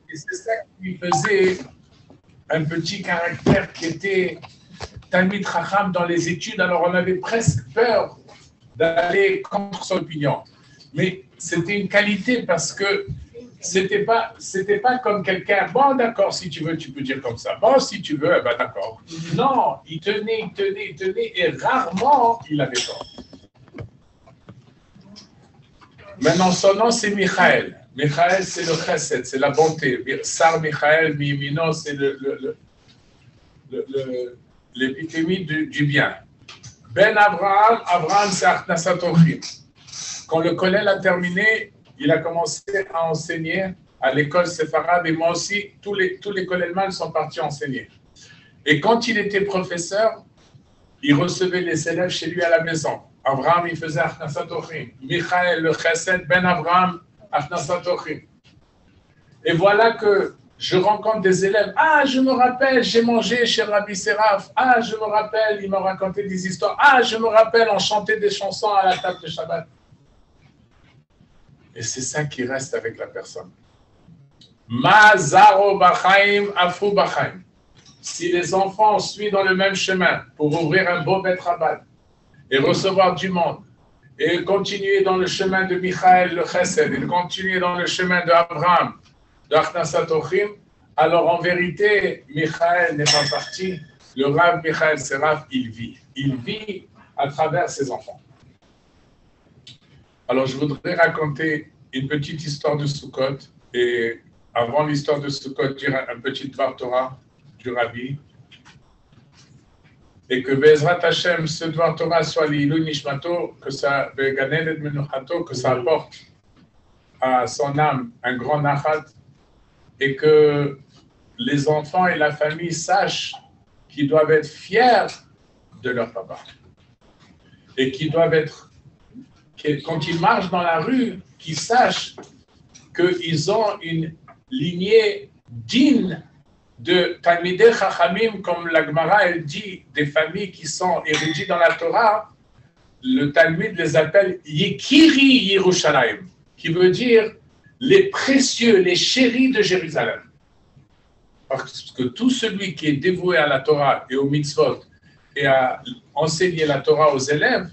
Et c'est ça qui lui faisait un petit caractère qui était Talmid Chacham dans les études. Alors on avait presque peur d'aller contre son opinion. Mais c'était une qualité parce que c'était pas comme quelqu'un, bon d'accord, si tu veux, tu peux dire comme ça. Bon, si tu veux, eh ben d'accord. Non, il tenait, et rarement il avait tort. Maintenant, son nom, c'est Michael. Michael, c'est le chesed, c'est la bonté. Sar Michael, Mimino, c'est l'épithémie du bien. Ben Abraham, Abraham, c'est Achnasat Orchim. Quand le collège a terminé, il a commencé à enseigner à l'école séfarade et moi aussi, tous les collèges sont partis enseigner. Et quand il était professeur, il recevait les élèves chez lui à la maison. Abraham, il faisait Achnasat Orchim. Michael, le chesed, Ben Abraham, Achnasat Orchim. Et voilà que je rencontre des élèves. Ah, je me rappelle, j'ai mangé chez Rabbi Seraf. Ah, je me rappelle, il m'a raconté des histoires. Ah, je me rappelle, on chantait des chansons à la table de Shabbat. Et c'est ça qui reste avec la personne. Ma zaro bachaim afou bachaim. Si les enfants suivent dans le même chemin pour ouvrir un beau Bet Chabad et recevoir du monde, et continuer dans le chemin de Michael le Chesed, et continuer dans le chemin d'Abraham, d'Achnasat Orchim, alors en vérité, Michael n'est pas parti. Le Rav Michael Seraf, il vit. Il vit à travers ses enfants. Alors, je voudrais raconter une petite histoire de Sukkot, et avant l'histoire de Sukkot, dire un petit Dvar Torah du Rabbi, et que Bezrat Hashem, ce Dvar Torah soit l'Ilou Nishmato, que ça, Beganelet Menuchato, que ça apporte à son âme un grand nachat, et que les enfants et la famille sachent qu'ils doivent être fiers de leur papa, et qu'ils doivent être, quand ils marchent dans la rue, qu'ils sachent qu'ils ont une lignée digne de Talmidei Chachamim, comme la Gemara elle dit, des familles qui sont érudits dans la Torah. Le Talmud les appelle Yekiri Yerushalayim, qui veut dire les précieux, les chéris de Jérusalem. Parce que tout celui qui est dévoué à la Torah et au mitzvot et à enseigner la Torah aux élèves,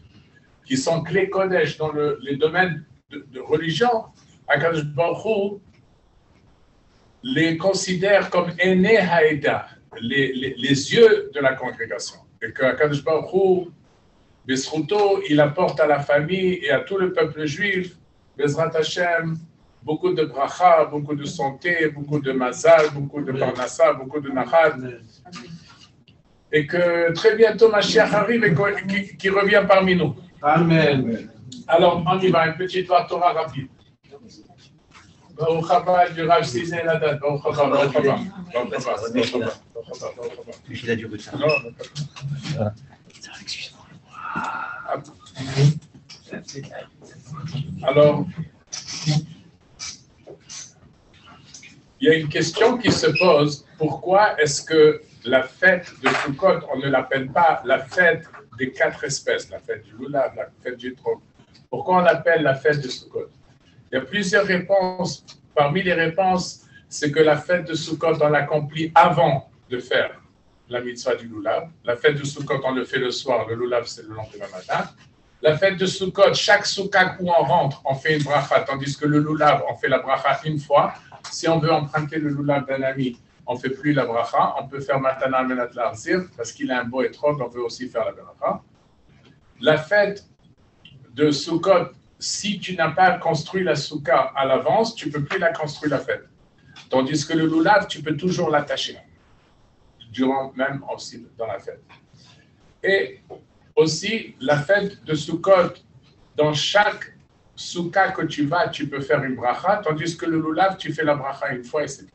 qui sont clés kodesh dans les domaines de religion, Akadosh Baruch Hu les considère comme Ene Haïda, les yeux de la congrégation. Et que Akadosh Baruch Hu, Besruto, il apporte à la famille et à tout le peuple juif, Bezrat Hashem, beaucoup de bracha, beaucoup de santé, beaucoup de mazal, beaucoup de parnassa, beaucoup de nachad. Et que très bientôt Mashiach arrive et qui revient parmi nous. Amen. Alors, on y va, une petite Torah rapide. Baruch haba du Rav Sizé Ladat. Baruch haba, Baruch haba. Il a du retard. Alors, il y a une question qui se pose. Pourquoi est-ce que la fête de Sukkot, on ne l'appelle pas la fête des 4 espèces, la fête du Lulav, la fête du Trog? Pourquoi on l'appelle la fête de Sukkot? Il y a plusieurs réponses. Parmi les réponses, c'est que la fête de Sukkot, on l'accomplit avant de faire la mitzvah du Lulav. La fête de Sukkot, on le fait le soir. Le Lulav, c'est le lendemain matin. La fête de Sukkot, chaque Sukkot où on rentre, on fait une bracha, tandis que le Lulav, on fait la bracha une fois. Si on veut emprunter le Lulav d'un ami, on ne fait plus la bracha. On peut faire Matana Menat Larzir, parce qu'il a un beau étrog, on veut aussi faire la bracha. La fête de Sukkot, si tu n'as pas construit la soukha à l'avance, tu ne peux plus la construire la fête. Tandis que le Lulav, tu peux toujours l'attacher, durant même aussi dans la fête. Et aussi, la fête de Sukkot, dans chaque soukha que tu vas, tu peux faire une bracha, tandis que le Lulav, tu fais la bracha une fois et c'est tout.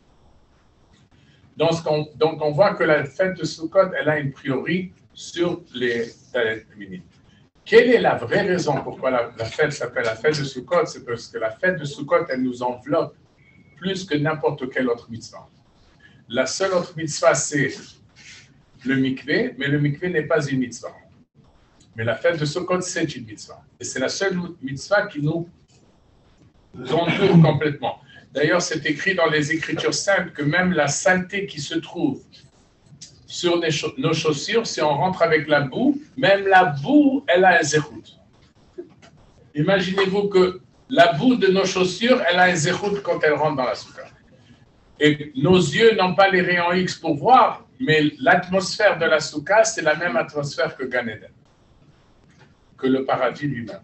Donc, on voit que la fête de Sukkot, elle a une priorité sur les talet féminines. Quelle est la vraie raison pourquoi la fête s'appelle la fête de Sukkot? C'est parce que la fête de Sukkot, elle nous enveloppe plus que n'importe quelle autre mitzvah. La seule autre mitzvah, c'est le mikvé, mais le mikvé n'est pas une mitzvah. Mais la fête de Sukkot, c'est une mitzvah. Et c'est la seule mitzvah qui nous entoure complètement. D'ailleurs, c'est écrit dans les Écritures saintes que même la saleté qui se trouve sur nos chaussures, si on rentre avec la boue, même la boue, elle a un zérout. Imaginez-vous que la boue de nos chaussures, elle a un zérout quand elle rentre dans la souka. Et nos yeux n'ont pas les rayons X pour voir, mais l'atmosphère de la souka, c'est la même atmosphère que Gan Eden, que le paradis lui-même.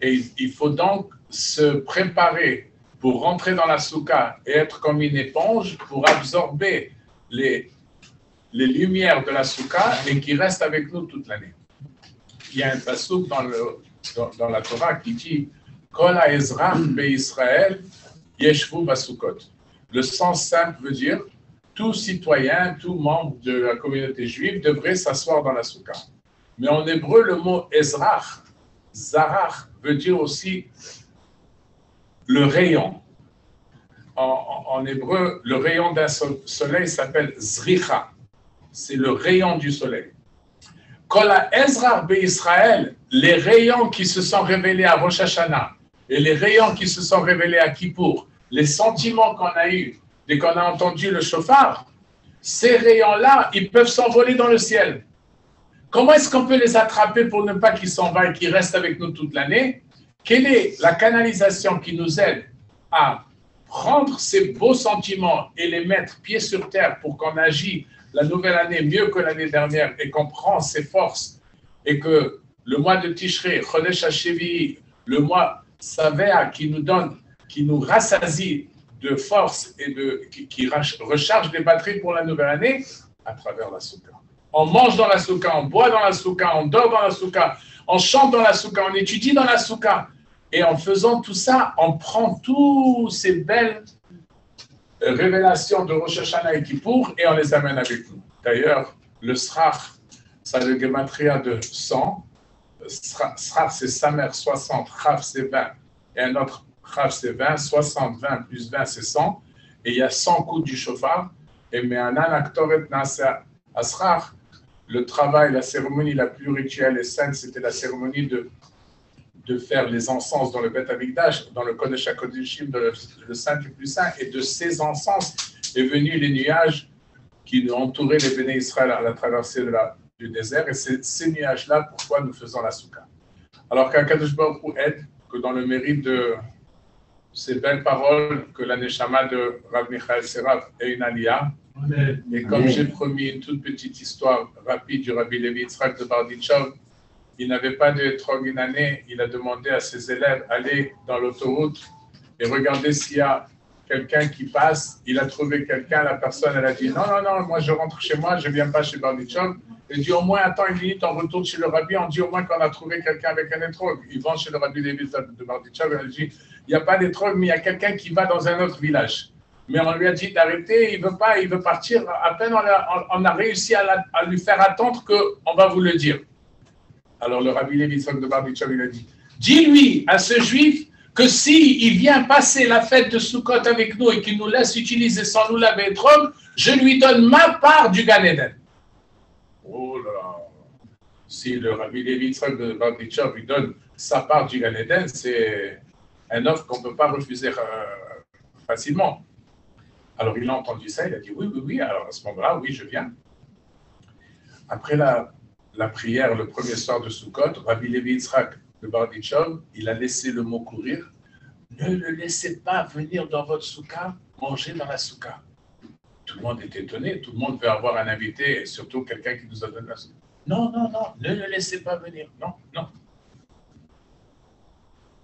Et il faut donc se préparer pour rentrer dans la souka et être comme une éponge pour absorber les lumières de la souka et qui restent avec nous toute l'année. Il y a un passouk dans la Torah qui dit « Kol ha'ezrach be'Israël yeshvu basukot ». Le sens simple veut dire « tout citoyen, tout membre de la communauté juive devrait s'asseoir dans la souka ». Mais en hébreu, le mot « ezrach », « zarach » veut dire aussi le rayon. En hébreu, le rayon d'un soleil s'appelle zricha. C'est le rayon du soleil. Kol ha'ezrach be'Israël, les rayons qui se sont révélés à Rosh Hashanah et les rayons qui se sont révélés à Kippour, les sentiments qu'on a eus dès qu'on a entendu le shofar, ces rayons-là, ils peuvent s'envoler dans le ciel. Comment est-ce qu'on peut les attraper pour ne pas qu'ils s'en vaillent et qu'ils restent avec nous toute l'année? Quelle est la canalisation qui nous aide à prendre ces beaux sentiments et les mettre pieds sur terre pour qu'on agisse la nouvelle année mieux que l'année dernière et qu'on prend ses forces et que le mois de Tishrei, Chodesh HaShevi'i, le mois Savea qui nous donne, qui nous rassasie de force et qui recharge les batteries pour la nouvelle année à travers la souka. On mange dans la souka, on boit dans la souka, on dort dans la souka, on chante dans la souka, on étudie dans la souka. Et en faisant tout ça, on prend toutes ces belles révélations de Rosh Hashanah et Kippour et on les amène avec nous. D'ailleurs, le srach, ça a le gematria de 100. Srach, c'est Samer 60, Chav, c'est 20. Et un autre Chav, c'est 20. 60, 20 plus 20, c'est 100. Et il y a 100 coups du shofar. Et mais un anaktoret nasa asrach, le travail, la cérémonie la plus rituelle et sainte, c'était la cérémonie de faire les encens dans le Beth Amikdash, dans le Kodesh HaKodeshim, le Saint du plus Saint, et de ces encens est venu les nuages qui entouraient les Béné Israël à la traversée du désert, et c'est ces nuages-là pourquoi nous faisons la souka. Alors qu'Akadosh Baruch Hu aide, que dans le mérite de ces belles paroles, que la Neshama de Rav Michael Seraf est une aliyah, et comme j'ai promis une toute petite histoire rapide du Rabbi Levi Yitzhak de Barditchov, il n'avait pas de etrog une année, il a demandé à ses élèves d'aller dans l'autoroute et regarder s'il y a quelqu'un qui passe. Il a trouvé quelqu'un, la personne, elle a dit non, moi je rentre chez moi, je ne viens pas chez Barditchov. Il dit au moins, attends une minute, on retourne chez le Rabbi, on dit au moins qu'on a trouvé quelqu'un avec un etrog. Ils vont chez le Rabbi Levi de Barditchov et il dit il n'y a pas d'etrog, mais il y a quelqu'un qui va dans un autre village. Mais on lui a dit d'arrêter, il ne veut pas, il veut partir. À peine on a réussi à lui faire attendre qu'on va vous le dire. Alors le Rabbi Levi de Barditchov, il a dit, dis-lui à ce juif que s'il vient passer la fête de Sukkot avec nous et qu'il nous laisse utiliser sans nous laver trop, je lui donne ma part du Gan Eden. Oh là là, si le Rabbi Levi de Barditchov lui donne sa part du Gan Eden, c'est un offre qu'on ne peut pas refuser facilement. Alors il a entendu ça, il a dit oui, alors à ce moment-là, oui, je viens. Après la prière, le premier soir de Sukkot, Rabbi Levi Yitzhak de Barditchov, il a laissé le mot courir. Ne le laissez pas venir dans votre souka, manger dans la souka. Tout le monde est étonné, tout le monde veut avoir un invité, et surtout quelqu'un qui nous a donné la souka. Non, ne le laissez pas venir, non.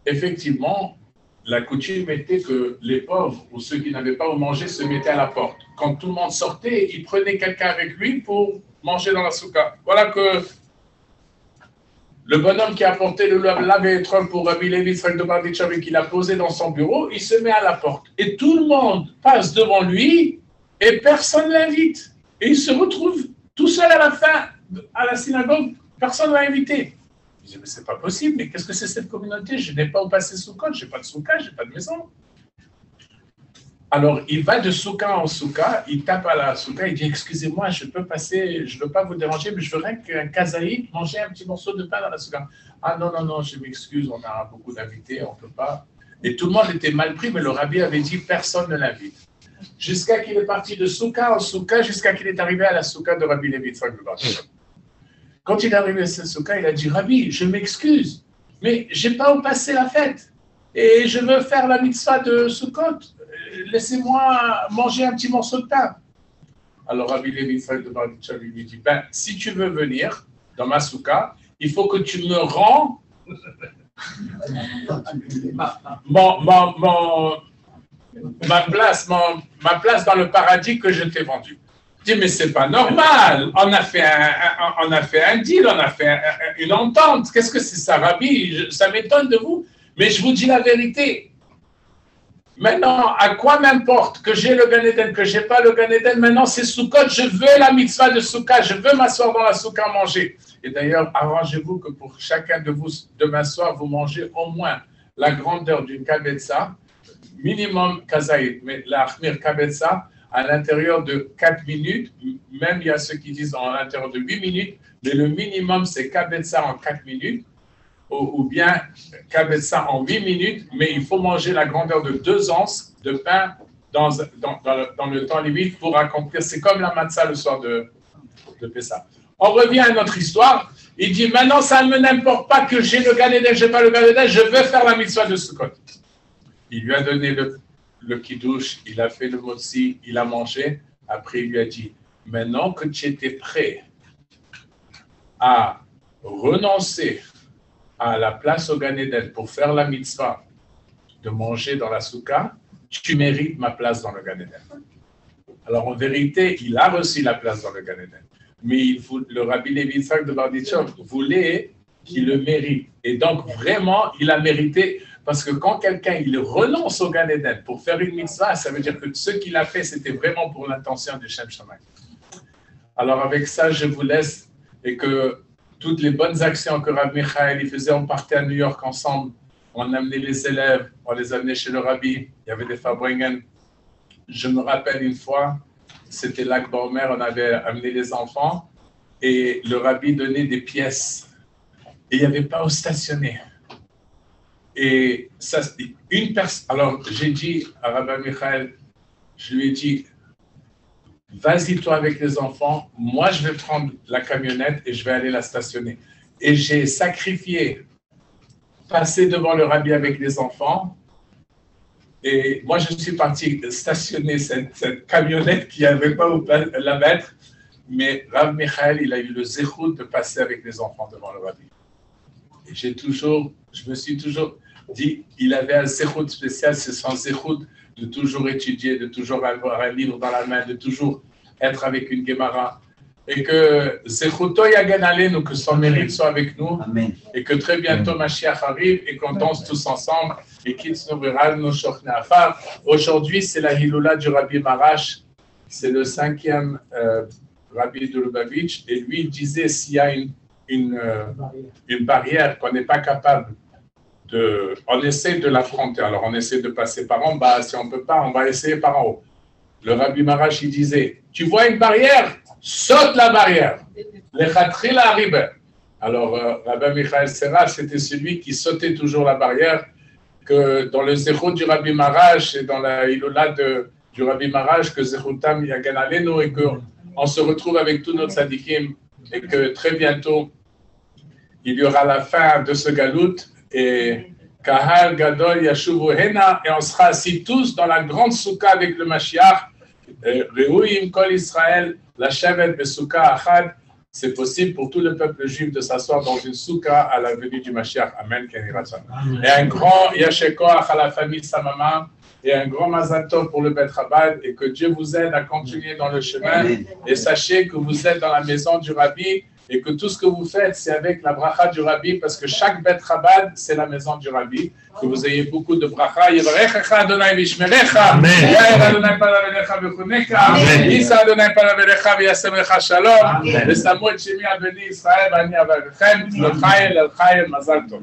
Effectivement, la coutume était que les pauvres ou ceux qui n'avaient pas où manger se mettaient à la porte. Quand tout le monde sortait, il prenait quelqu'un avec lui pour manger dans la souka. Voilà que le bonhomme qui a apporté le lave-étrog pour Rabbi Levi de Barditchov et qui l'a posé dans son bureau, il se met à la porte. Et tout le monde passe devant lui et personne ne l'invite. Et il se retrouve tout seul à la fin, à la synagogue, personne ne l'a invité. Il dit, mais c'est pas possible, mais qu'est-ce que c'est cette communauté? Je n'ai pas où passer Sukkot, je n'ai pas de souka, je n'ai pas de maison. Alors, il va de souka en souka, il tape à la souka, il dit, excusez-moi, je peux passer, je ne veux pas vous déranger, mais je voudrais qu'un kazaïd mange un petit morceau de pain dans la souka. Ah non, je m'excuse, on a beaucoup d'invités, on ne peut pas. Et tout le monde était mal pris, mais le rabbi avait dit personne ne l'invite. Jusqu'à qu'il est parti de soukha en soukha, jusqu'à qu'il est arrivé à la soukha de Rabbi Levi Yitzhak de Barditchev. Quand il est arrivé à cette soukha, il a dit Rabbi, je m'excuse, mais je n'ai pas où passer la fête. Et je veux faire la mitzvah de Sukkot. Laissez-moi manger un petit morceau de pain. Alors Rabbi Levi Yitzhak de Barditchev lui dit si tu veux venir dans ma soukha, il faut que tu me rends ma place dans le paradis que je t'ai vendu. Je dis, mais c'est pas normal. On a fait un deal, on a fait une entente. Qu'est-ce que c'est ça, Rabbi? Ça m'étonne de vous. Mais je vous dis la vérité. Maintenant, à quoi m'importe que j'ai le Gan Eden, que j'ai pas le Gan Eden? Maintenant, c'est Sukkot. Je veux la mitzvah de Sukkot. Je veux m'asseoir dans la Sukkah manger. Et d'ailleurs, arrangez-vous que pour chacun de vous, demain soir, vous mangez au moins la grandeur d'une kabetza, minimum kazaït, mais la achmir kabetza, à l'intérieur de 4 minutes, même il y a ceux qui disent à l'intérieur de 8 minutes, mais le minimum c'est kabetza en 4 minutes, ou bien kabetza en 8 minutes, mais il faut manger la grandeur de 2 onces de pain dans le temps limite pour accomplir. C'est comme la matzah le soir de Pessah. On revient à notre histoire. Il dit, maintenant, ça ne m'importe pas que j'ai le Gan Eden, je n'ai pas le Gan Eden, je veux faire la mitzvah de Sukkot. Il lui a donné le kiddush, il a fait le motzi, il a mangé. Après, il lui a dit, maintenant que tu étais prêt à renoncer à la place au Gan Eden pour faire la mitzvah de manger dans la soukha, tu mérites ma place dans le Gan Eden. Alors, en vérité, il a reçu la place dans le Gan Eden. Mais le Rabbi Levi Yitzhak de Barditchev voulait qu'il le mérite. Et donc, vraiment, il a mérité, parce que quand quelqu'un il renonce au Gan Eden pour faire une mitzvah, ça veut dire que ce qu'il a fait, c'était vraiment pour l'intention du Shem Shammai. Alors, avec ça, je vous laisse, et que toutes les bonnes actions que Rabbi Michael faisait, on partait à New York ensemble, on amenait les élèves, on les amenait chez le Rabbi, il y avait des Farbringen. Je me rappelle une fois, c'était Lag Baomer, on avait amené les enfants et le Rabbi donnait des pièces et il n'y avait pas où stationner. Et ça, une personne. Alors j'ai dit à Rabbi Michael, je lui ai dit, vas-y toi avec les enfants, moi je vais prendre la camionnette et je vais aller la stationner. Et j'ai sacrifié, passer devant le Rabbi avec les enfants. Et moi, je suis parti stationner cette camionnette qui n'avait pas où la mettre. Mais Rav Michael, il a eu le zéhout de passer avec les enfants devant le Rabbi. Et je me suis toujours dit, il avait un zéhout spécial, c'est son zéhout de toujours étudier, de toujours avoir un livre dans la main, de toujours être avec une Gemara. Et que zéhouto yagen alenu, que son mérite soit avec nous. Amen. Et que très bientôt Mashiach arrive et qu'on danse tous ensemble. Et aujourd'hui, c'est la Hiloula du Rabbi Marash. C'est le 5e Rabbi de Lubavitch. Et lui, il disait, s'il y a une barrière qu'on n'est pas capable de... On essaie de l'affronter. Alors, on essaie de passer par en bas. Si on ne peut pas, on va essayer par en haut. Le Rabbi Marash, il disait, tu vois une barrière, saute la barrière. Lechatrila arrive. Alors, Rabbi Michael Serra, c'était celui qui sautait toujours la barrière, que dans le zéro du Rabbi Marash et dans la Ilola du Rabbi Marash, que Zechutam Yagan Alenu, et qu'on se retrouve avec tous nos tzadikim, et que très bientôt, il y aura la fin de ce galout, et Kahal Gadol Yashuvu Hena, et on sera assis tous dans la grande soukha avec le Mashiach, Reuim Kol Israël, la Shevet Besouka Achad. C'est possible pour tout le peuple juif de s'asseoir dans une soukha à la venue du Mashiach. Amen. Et un grand Yashekoach à la famille Samama et un grand Mazal Tov pour le Bet Chabad, et que Dieu vous aide à continuer dans le chemin. Et sachez que vous êtes dans la maison du Rabbi et que tout ce que vous faites, c'est avec la bracha du Rabbi, parce que chaque Bet Chabad, c'est la maison du Rabbi. Que vous ayez beaucoup de bracha. Yivarechecha Adonai v'yishmerecha. Yair Adonai palaverecha v'chunecha. Yisa Adonai palaverecha v'yasemecha shalom. V'samu et shemi al beni Israël v'ani avavechem. L'chayel, l'chayel, mazal tov.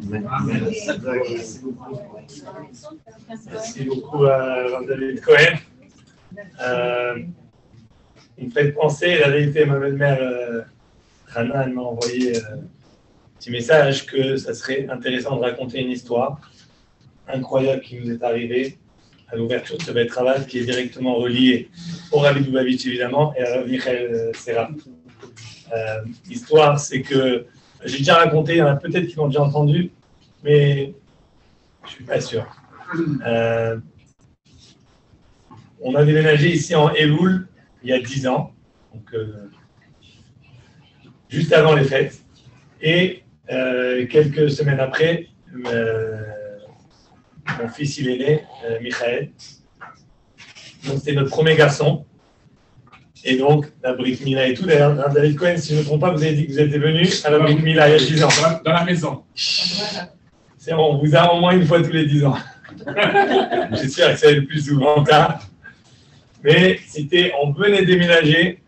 Merci beaucoup à Rav David Cohen. Il me fait penser, la vérité, ma belle-mère Hana, elle m'a envoyé un petit message que ça serait intéressant de raconter une histoire. incroyable qui nous est arrivé à l'ouverture de ce Beit Ravad qui est directement relié au Rabbi Lubavitch évidemment et à Rabbi Michael Serra. L'histoire, c'est que j'ai déjà raconté, il y en a peut-être qui l'ont déjà entendu, mais je ne suis pas sûr. On a déménagé ici en Elul il y a 10 ans, donc juste avant les fêtes. Et quelques semaines après, mon fils il est né, Michael. Donc c'était notre premier garçon. Et donc la Brit Mila et tout. D'ailleurs, David Cohen, si je ne me trompe pas, vous avez dit que vous étiez venu à la Brit Mila il y a 10 ans. Dans la maison. C'est bon, on vous a au moins une fois tous les 10 ans. J'espère que c'est le plus souvent tard. Mais c'était, on venait déménager.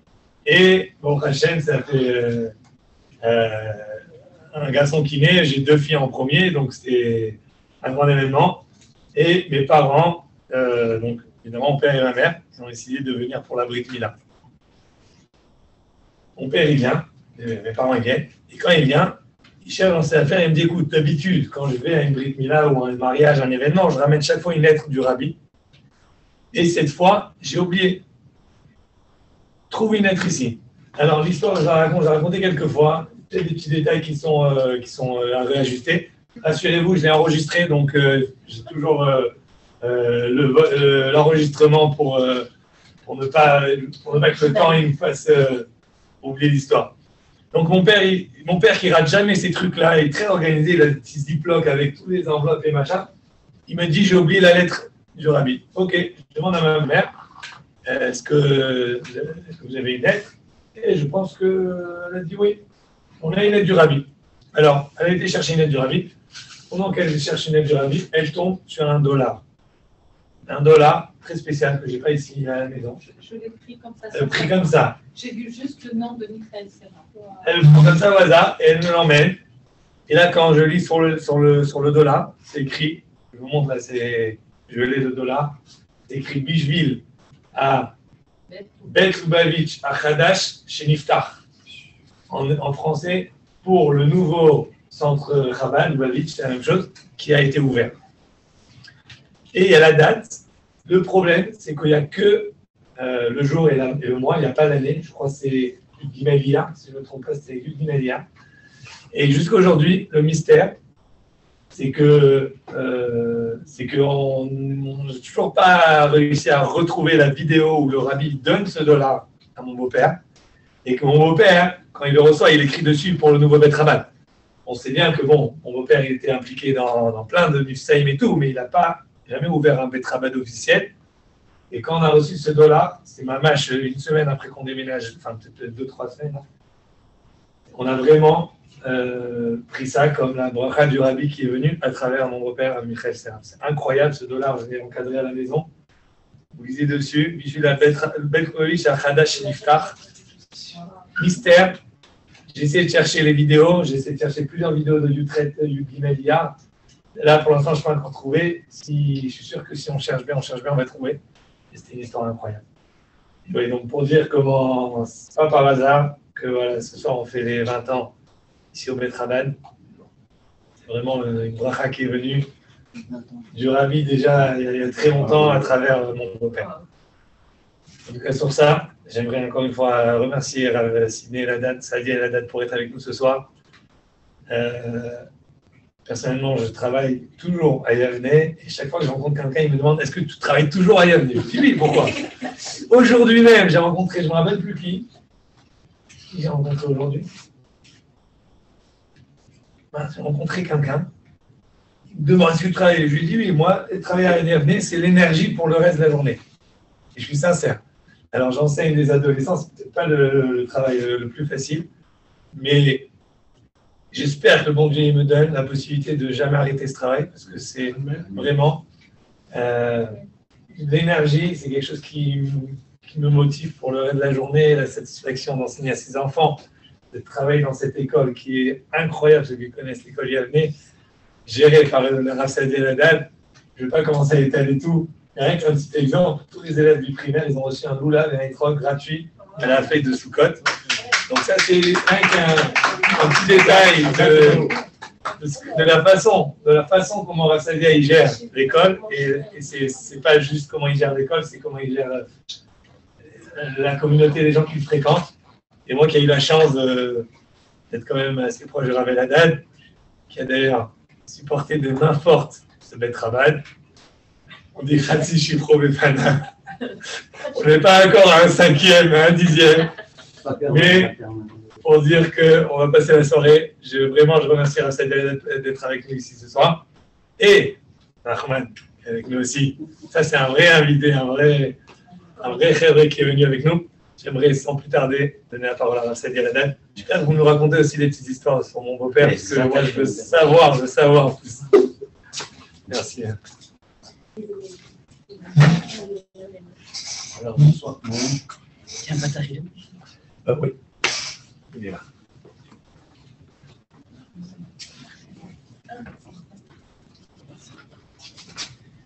Et bon, Hachem, ça fait un garçon qui naît. J'ai 2 filles en premier, donc c'était un grand événement. Et mes parents, donc évidemment mon père et ma mère, ils ont décidé de venir pour la Brit Mila. Mon père, il vient, mes parents, ils viennent. Et quand il vient, il cherche dans ses affaires, il me dit, écoute, d'habitude, quand je vais à une Brit Mila ou à un mariage, un événement, je ramène chaque fois une lettre du rabbi. Et cette fois, j'ai oublié. Trouve une lettre ici. Alors l'histoire, je la raconté quelques fois. Peut-être des petits détails qui sont à réajuster. Assurez-vous, je l'ai enregistré, donc j'ai toujours l'enregistrement pour ne pas que le temps il me fasse oublier l'histoire. Donc mon père qui rate jamais ces trucs-là, il est très organisé, il a des petits ziplocs avec tous les enveloppes et machin. Il me dit, j'ai oublié la lettre du rabbi. Ok, je demande à ma mère, est-ce que vous avez une lettre? Et je pense qu'elle a dit oui. On a une lettre du rabbi. Alors, elle a été chercher une lettre du rabbi. Pendant qu'elle cherche une lettre du rabbi, elle tombe sur $1. $1 très spécial que je n'ai pas ici à la maison. Je l'ai pris comme ça. Pris comme ça. J'ai vu juste le nom de Michael Serra. Elle le prend comme ça au hasard et elle me l'emmène. Et là, quand je lis sur le dollar, c'est écrit, je vous montre là, je l'ai le dollar, c'est écrit Bishvil à Bet Lubavitch à Chadash chez Niftach. En français, pour le nouveau centre Chabad, Lubavitch, c'est la même chose, qui a été ouvert. Et il y a la date. Le problème, c'est qu'il n'y a que le jour et le mois, il n'y a pas l'année. Je crois que c'est Guimalia, si je ne me trompe pas, c'est Guimalia. Et jusqu'à aujourd'hui, le mystère, c'est qu'on n'a toujours pas réussi à retrouver la vidéo où le rabbi donne ce dollar à mon beau-père. Et que mon beau-père, quand il le reçoit, il écrit dessus pour le nouveau Beit Ravad. On sait bien que bon, mon beau-père il était impliqué dans plein de Nifsaïm et tout, mais il n'a pas jamais ouvert un Beit Ravad officiel. Et quand on a reçu ce dollar, c'est ma mâche une semaine après qu'on déménage, enfin peut-être 2-3 semaines, hein, on a vraiment pris ça comme la bracha du rabbi qui est venu à travers mon beau-père Michael Serra. C'est incroyable ce dollar, je l'ai encadré à la maison. Vous lisez dessus, Bishvil Bet Lubavitch à Chadash Niftach. Mystère. J'ai essayé de chercher les vidéos, j'ai essayé de chercher plusieurs vidéos de Yugimelia. Là, pour l'instant, je ne peux pas encore trouver. Je suis sûr que si on cherche bien, on va trouver. Et c'était une histoire incroyable. Et donc, pour dire comment, c'est pas par hasard que voilà, ce soir, on fait les 20 ans ici au Beit Ravad. C'est vraiment une bracha qui est venue du rabbi déjà il y a très longtemps à travers mon beau-père. En tout cas, sur ça, j'aimerais encore une fois remercier Sidney Eladad, Sadi Eladad pour être avec nous ce soir. Personnellement, je travaille toujours à Yavne et chaque fois que je rencontre quelqu'un, il me demande est-ce que tu travailles toujours à Yavne? Je dis oui, pourquoi? Aujourd'hui même, j'ai rencontré, je ne me rappelle plus qui j'ai rencontré aujourd'hui. J'ai rencontré quelqu'un. Il me demande est-ce que tu travailles? Je lui dis oui, moi, travailler à Yavne, c'est l'énergie pour le reste de la journée. Et je suis sincère. Alors, j'enseigne des adolescents, c'est peut-être pas le travail le plus facile, mais j'espère que le bon Dieu me donne la possibilité de jamais arrêter ce travail, parce que c'est vraiment l'énergie, c'est quelque chose qui me motive pour le reste de la journée, la satisfaction d'enseigner à ses enfants, de travailler dans cette école qui est incroyable, ceux qui connaissent l'école Yavne, gérée par le Rav Sadi Eladad. Je ne vais pas commencer à étaler tout. Rien qu'un petit exemple, tous les élèves du primaire, ils ont reçu un loulav et un étrog gratuit à la fête de Soukot. Donc ça, c'est un petit détail de la façon comment Rassadia il gère l'école, et c'est pas juste comment il gère l'école, c'est comment il gère la communauté des gens qu'il fréquente. Et moi qui ai eu la chance d'être quand même assez proche de Ravel Haddad, qui a d'ailleurs supporté de main forte ce Beth Rabbad, on dit Khatsi Shifro Befana. On n'est pas encore à un 5e, à un 10e, mais pour dire qu'on va passer la soirée. Je remercie Rassadia d'être avec nous ici ce soir. Et Rahman avec nous aussi. Ça, c'est un vrai invité, un vrai chèvre qui est venu avec nous. J'aimerais sans plus tarder donner la parole à Rassadia Haddad. J'espère que vous nous racontez aussi des petites histoires sur mon beau-père, parce que moi, je veux savoir plus. Merci. Alors, bonsoir. Tiens, Batari. Oui. Il est là.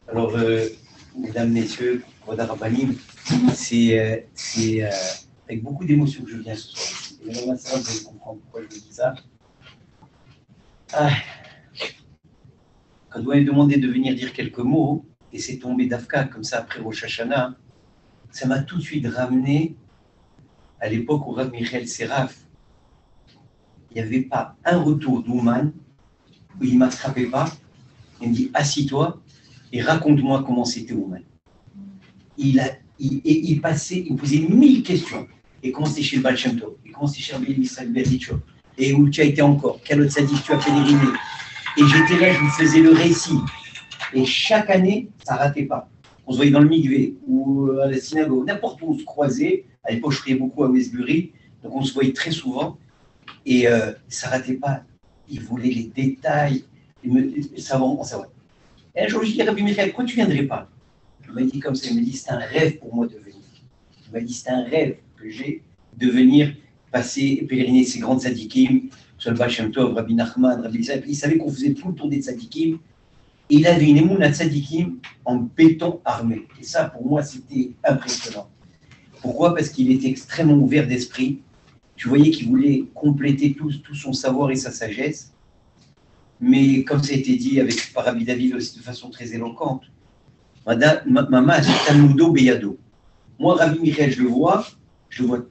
Alors, mesdames, messieurs, Rabbanim, c'est avec beaucoup d'émotion que je viens ce soir. Et madame Sarah, vous allez comprendre pourquoi je vous dis ça. Quand vous m'avez demandé de venir dire quelques mots, et c'est tombé d'Afka comme ça après Rosh Hashanah, ça m'a tout de suite ramené à l'époque où Rav Michael Seraf, il n'y avait pas un retour d'Ouman où il ne m'attrapait pas. Il me dit assis-toi et raconte-moi comment c'était Ouman. Il me posait 1000 questions. Et comment c'était chez le Baal Shem Tov, et comment c'était chez Rabbi Israël Berdichov, et où tu as été encore, quel autre sadique tu as pèleriné. Et j'étais là, je vous faisais le récit. Et chaque année, ça ne ratait pas. On se voyait dans le Mikvé ou à la synagogue, n'importe où on se croisait. À l'époque, je priais beaucoup à Westbury, donc on se voyait très souvent. Et ça ne ratait pas. Il voulait les détails. Ça va. Et un jour, je dis à Rabbi Michael, pourquoi tu ne viendrais pas? Il m'a dit comme ça, il m'a dit, c'est un rêve pour moi de venir. Il m'a dit, c'est un rêve que j'ai de venir passer et pèleriner ces grandes tzadikim, sur le Baal Shem Tov, Rabbi Nachman, Rabbi Israël. Il savait qu'on faisait tout le tour des tzadikim. Et il avait une émouna tzadikim en béton armé. Et ça, pour moi, c'était impressionnant. Pourquoi? Parce qu'il était extrêmement ouvert d'esprit. Tu voyais qu'il voulait compléter tout son savoir et sa sagesse. Mais comme ça a été dit par Rabbi David aussi de façon très éloquente, Maman, c'est un nudo beyado. Moi, Rabbi Michael, je le vois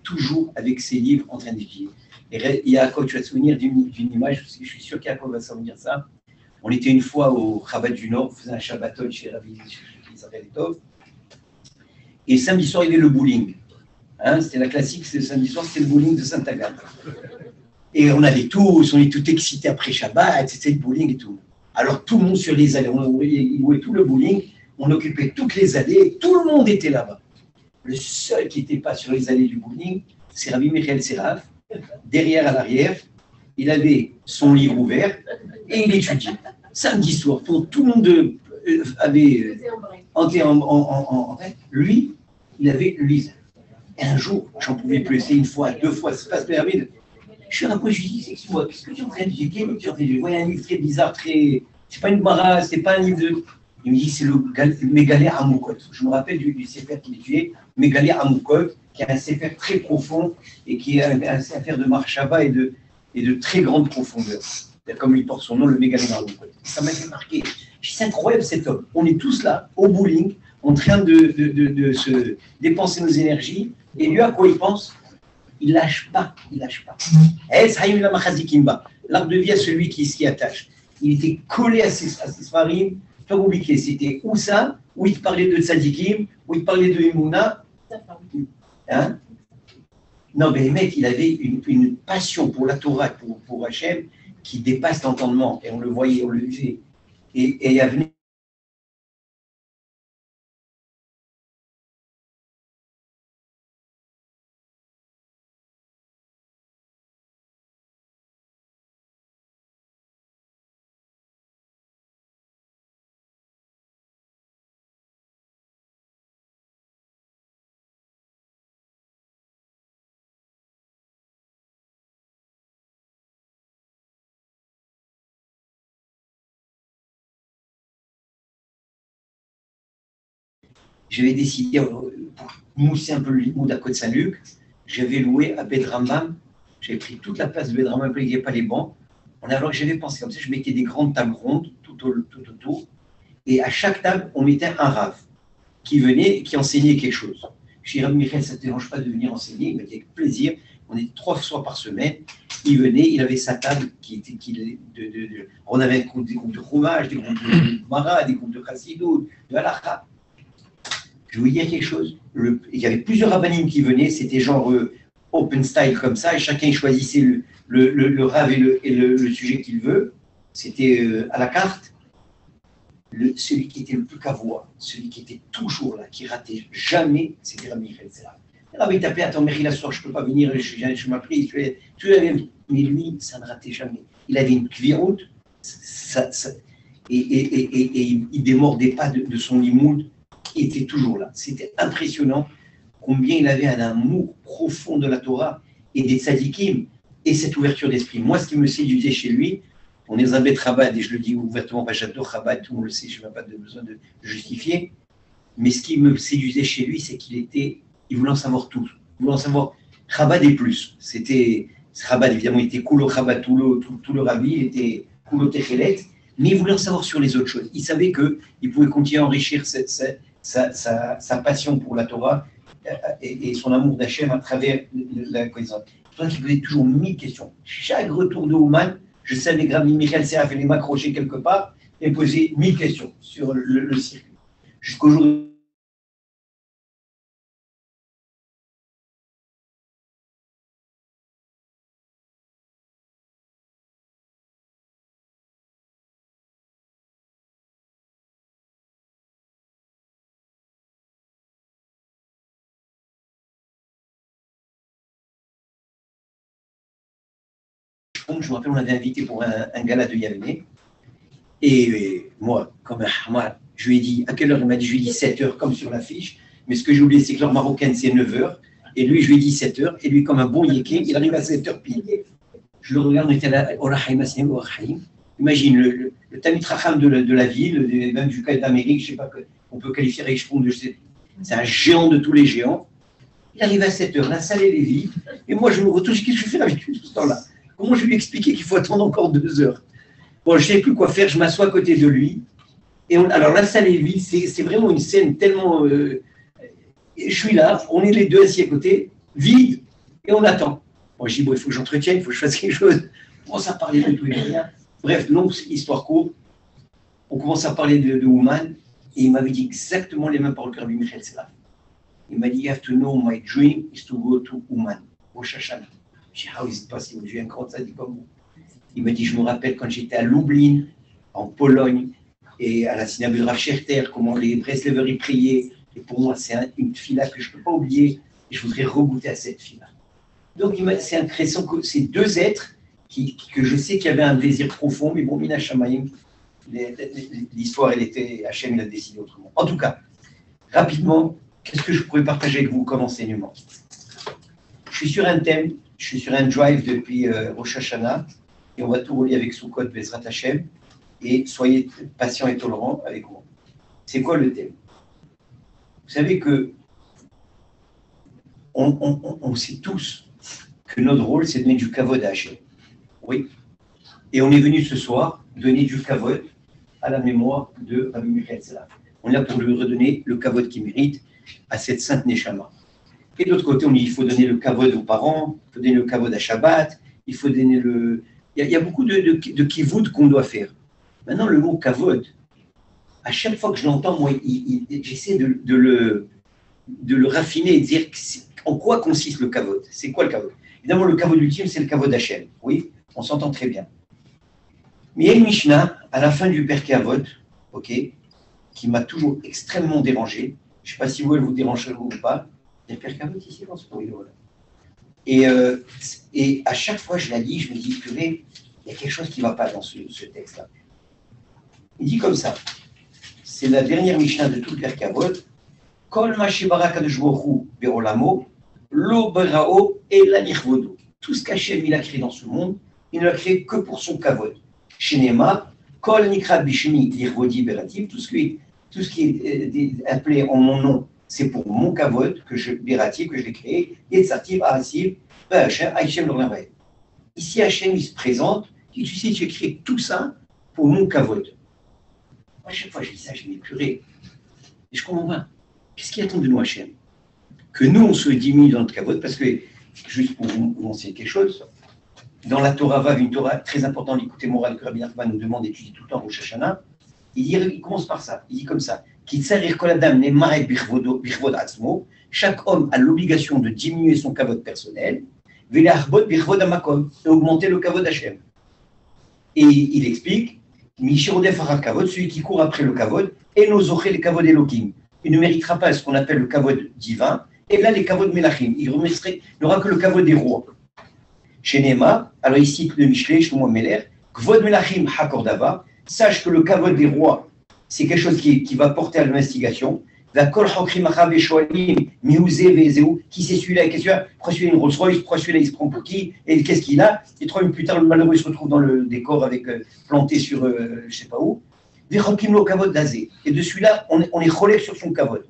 toujours avec ses livres en train d'étudier. Et Yaakov, tu vas te souvenir d'une image, parce que je suis sûr qu'Yaakov va s'en souvenir ça. On était une fois au Chabad du Nord, on faisait un Shabbaton chez Rabbi Israël Tov. Et samedi soir, il y avait le bowling. C'était la classique, le samedi soir, c'était le bowling de Sainte-Agathe. Et on est tout excités après Shabbat, c'était le bowling et tout. Alors tout le monde sur les allées, il louait tout le bowling, on occupait toutes les allées, tout le monde était là-bas. Le seul qui n'était pas sur les allées du bowling, c'est Rabbi Michael Seraf. Derrière, à l'arrière, il avait son livre ouvert et il étudiait. Samedi soir, tout le monde avait lui, il avait le livre. Et un jour, j'en pouvais plus, essayer une fois, 2 fois, c'est pas se permis. Je suis après, je lui dis, excuse-moi, qu'est-ce que tu es en train de dire? Quel livre tu es en train de dire? Je voyais un livre très bizarre, c'est pas une mara, c'est pas un livre de. Il me dit, c'est le Mégalé Amoukot. Je me rappelle du Sefer qu'il étudiait, Mégalé Amoukot, qui est un Sefer très profond et qui est un Sefer de Marshava et de très grande profondeur. Comme il porte son nom, le Mégalé Amoukot. Ça m'a fait marquer. C'est incroyable cet homme. On est tous là, au bowling, en train de se dépenser nos énergies. Et lui, à quoi il pense? Il lâche pas. L'arbre de vie à celui qui s'y attache. Il était collé à ses sfarim. Pas compliqué, c'était où ça, où il te parlait de tzadikim, où il te parlait de Emouna. Non, mais le mec, il avait une passion pour la Torah, pour Hachem, qui dépasse l'entendement. Et on le voyait, on le vivait. Et il y avait j'avais décidé, pour mousser un peu le limoud à Côte-Saint-Luc, j'avais loué à Bedrambam, j'avais pris toute la place de Bedrambam, il n'y avait pas les bancs, Alors j'avais pensé comme ça, je mettais des grandes tables rondes tout autour, et à chaque table, on mettait un rave qui venait et qui enseignait quelque chose. Je dis, Rabbi Michael, ça ne te dérange pas de venir enseigner? Il m'a dit, avec plaisir. On était 3 fois par semaine. Il venait, il avait sa table on avait des groupes de Chumash, des groupes de Mara, des groupes de Chassidut, de Halakha. Je vous dire quelque chose. Il y avait plusieurs rabbinim qui venaient, c'était genre open style comme ça, et chacun choisissait le rav et le sujet qu'il veut. C'était à la carte. Celui qui était le plus cavois, celui qui était toujours là, qui ratait jamais, c'était Rabbi Michael Serra. Rabbi t'appelait, attends, Mary, la soir, je ne peux pas venir, je m'ai pris, mais lui, ça ne ratait jamais. Il avait une kviroute, et il ne démordait pas de son limoud, il était toujours là. C'était impressionnant combien il avait un amour profond de la Torah et des tzadikim, et cette ouverture d'esprit. Moi, ce qui me séduisait chez lui, on est dans un bête Chabad, et je le dis ouvertement, j'adore Chabad, tout le monde le sait, je n'ai pas besoin de justifier. Mais ce qui me séduisait chez lui, c'est il voulait en savoir tout. Il voulait en savoir Chabad et plus. Chabad, évidemment, il était Kulo Chabad, tout le Rabbi, il était Kulo Techelet, mais il voulait en savoir sur les autres choses. Il savait qu'il pouvait continuer à enrichir sa passion pour la Torah et son amour d'Hachem à travers la connaissance. C'est pour ça qu'il posait toujours 1000 questions. Chaque retour de Ouman, je savais que Rabbi Michael Serra allait m'accrocher quelque part et poser 1000 questions sur le circuit. Jusqu'au jour je me rappelle, on l'avait invité pour un gala de Yavne. Et moi, comme un hamar, je lui ai dit, à quelle heure? Il m'a dit, je lui ai dit 7h, comme sur l'affiche. Mais ce que j'ai oublié, c'est que l'heure marocaine, c'est 9h. Et lui, je lui ai dit 7h. Et lui, comme un bon yéké, il arrive à 7h pile. Je le regarde, on était là, imagine, le Tamid Racham de la ville, même du cas d'Amérique, je ne sais pas, on peut qualifier avec Sprung, c'est un géant de tous les géants. Il arrive à 7h, la salle, elle est vide. Et moi, je me retouche, qu'est-ce que je fais avec lui tout ce temps-là? Comment je lui ai expliqué qu'il faut attendre encore 2 heures? Bon, je ne sais plus quoi faire, je m'assois à côté de lui. Alors la salle est vide, c'est vraiment une scène tellement... je suis là, on est les deux assis à côté, vide, et on attend. Bon, je dis, bon, il faut que j'entretienne, il faut que je fasse quelque chose. On commence à parler de tout et rien. Bref, longue histoire courte, on commence à parler de Ouman, et il m'avait dit exactement les mêmes paroles que Rabbi Michael Serra. Il m'a dit, you have to know my dream is to go to Ouman, Rosh Hashanah. Je dis, how is it possible? J'ai un grand sadique comme vous. Il me dit, je me rappelle quand j'étais à Lublin, en Pologne, et à la synagogue de Rav Scherter, comment les Breslevers y priaient. Et pour moi, c'est une fila que je ne peux pas oublier. Et je voudrais regoûter à cette fila. Donc, c'est intéressant que ces deux êtres, que je sais qu'il y avait un désir profond, mais bon, Mina Shamayim, l'histoire, elle était, Hachem, il a décidé autrement. En tout cas, rapidement, qu'est-ce que je pourrais partager avec vous comme enseignement? Je suis sur un thème, je suis sur un drive depuis Rosh Hashanah, et on va tout relier avec Sukkot, Bezrat Hachem, et soyez patients et tolérants avec moi. C'est quoi le thème? Vous savez que on sait tous que notre rôle, c'est de donner du kavod à Hachem. Oui. Et on est venu ce soir donner du kavod à la mémoire de Rabbi Michael Serra. On est là pour lui redonner le kavod qu'il mérite à cette sainte Neshama. Et de l'autre côté, on dit qu'il faut donner le kavod aux parents, il faut donner le kavod à Shabbat, il faut donner le... Il y a beaucoup de kivud qu'on doit faire. Maintenant, le mot kavod, à chaque fois que je l'entends, moi, j'essaie de le raffiner et de dire en quoi consiste le kavod. C'est quoi le kavod? Évidemment, le kavod ultime, c'est le kavod Hachem. Oui, on s'entend très bien. Mais il y a une Mishnah, à la fin du Perkei Avot, qui m'a toujours extrêmement dérangé. Je ne sais pas si vous, elle vous dérange ou pas. Il y a le Perkei Avot ici, dans ce corridor-là. Et à chaque fois, je la lis, je me dis, purée, il y a quelque chose qui ne va pas dans ce texte-là. Il dit comme ça. C'est la dernière Mishnah de tout le Perkei Avot. Kol ma shebara kadosh baruch hu be'olamo, lo berao et la nirvodo. Tout ce qu'Hachem il a créé dans ce monde, il ne l'a créé que pour son kavod. Shenema, kol nikra bishmi nirvodi berativ, tout ce qui est appelé en mon nom, c'est pour mon kavod que je l'ai créé. Et tzativ arasiv, Hachem l'ornabaye. Ici, Hachem il se présente Tu sais, j'ai créé tout ça pour mon kavod. À chaque fois, je dis ça, je dis, purée. Et je comprends pas. Qu'est-ce qui attend de nous, Hachem? Que nous, on se diminue dans notre kavod, parce que, juste pour vous enseigner quelque chose, dans la Torah Vav, une Torah très importante, l'écouter moral que Rabbi Nachman nous demande d'étudier tout le temps au Rosh Hashanah, il commence par ça, il dit comme ça, chaque homme a l'obligation de diminuer son kavod personnel, et augmenter le kavod Hashem. Et il explique, celui qui court après le kavod, et nos le kavod Elohim. Il ne méritera pas ce qu'on appelle le kavod divin, et là les kavod melachim. Il n'aura que le kavod des rois. Chez Nema, alors ici le Michelet, Shlomo Meler, Kvod melachim hakordava, sache que le kavod des rois, c'est quelque chose qui va porter à l'investigation. Qui c'est celui-là, qu'est-ce qu'il a? Pourquoi celui-là a une Rolls Royce? Pourquoi celui-là il se prend pour qui? Et qu'est-ce qu'il a? Et 3 minutes plus tard, le malheureux il se retrouve dans le décor avec planté sur je ne sais pas où. Et de celui-là, on est relève sur son kavod.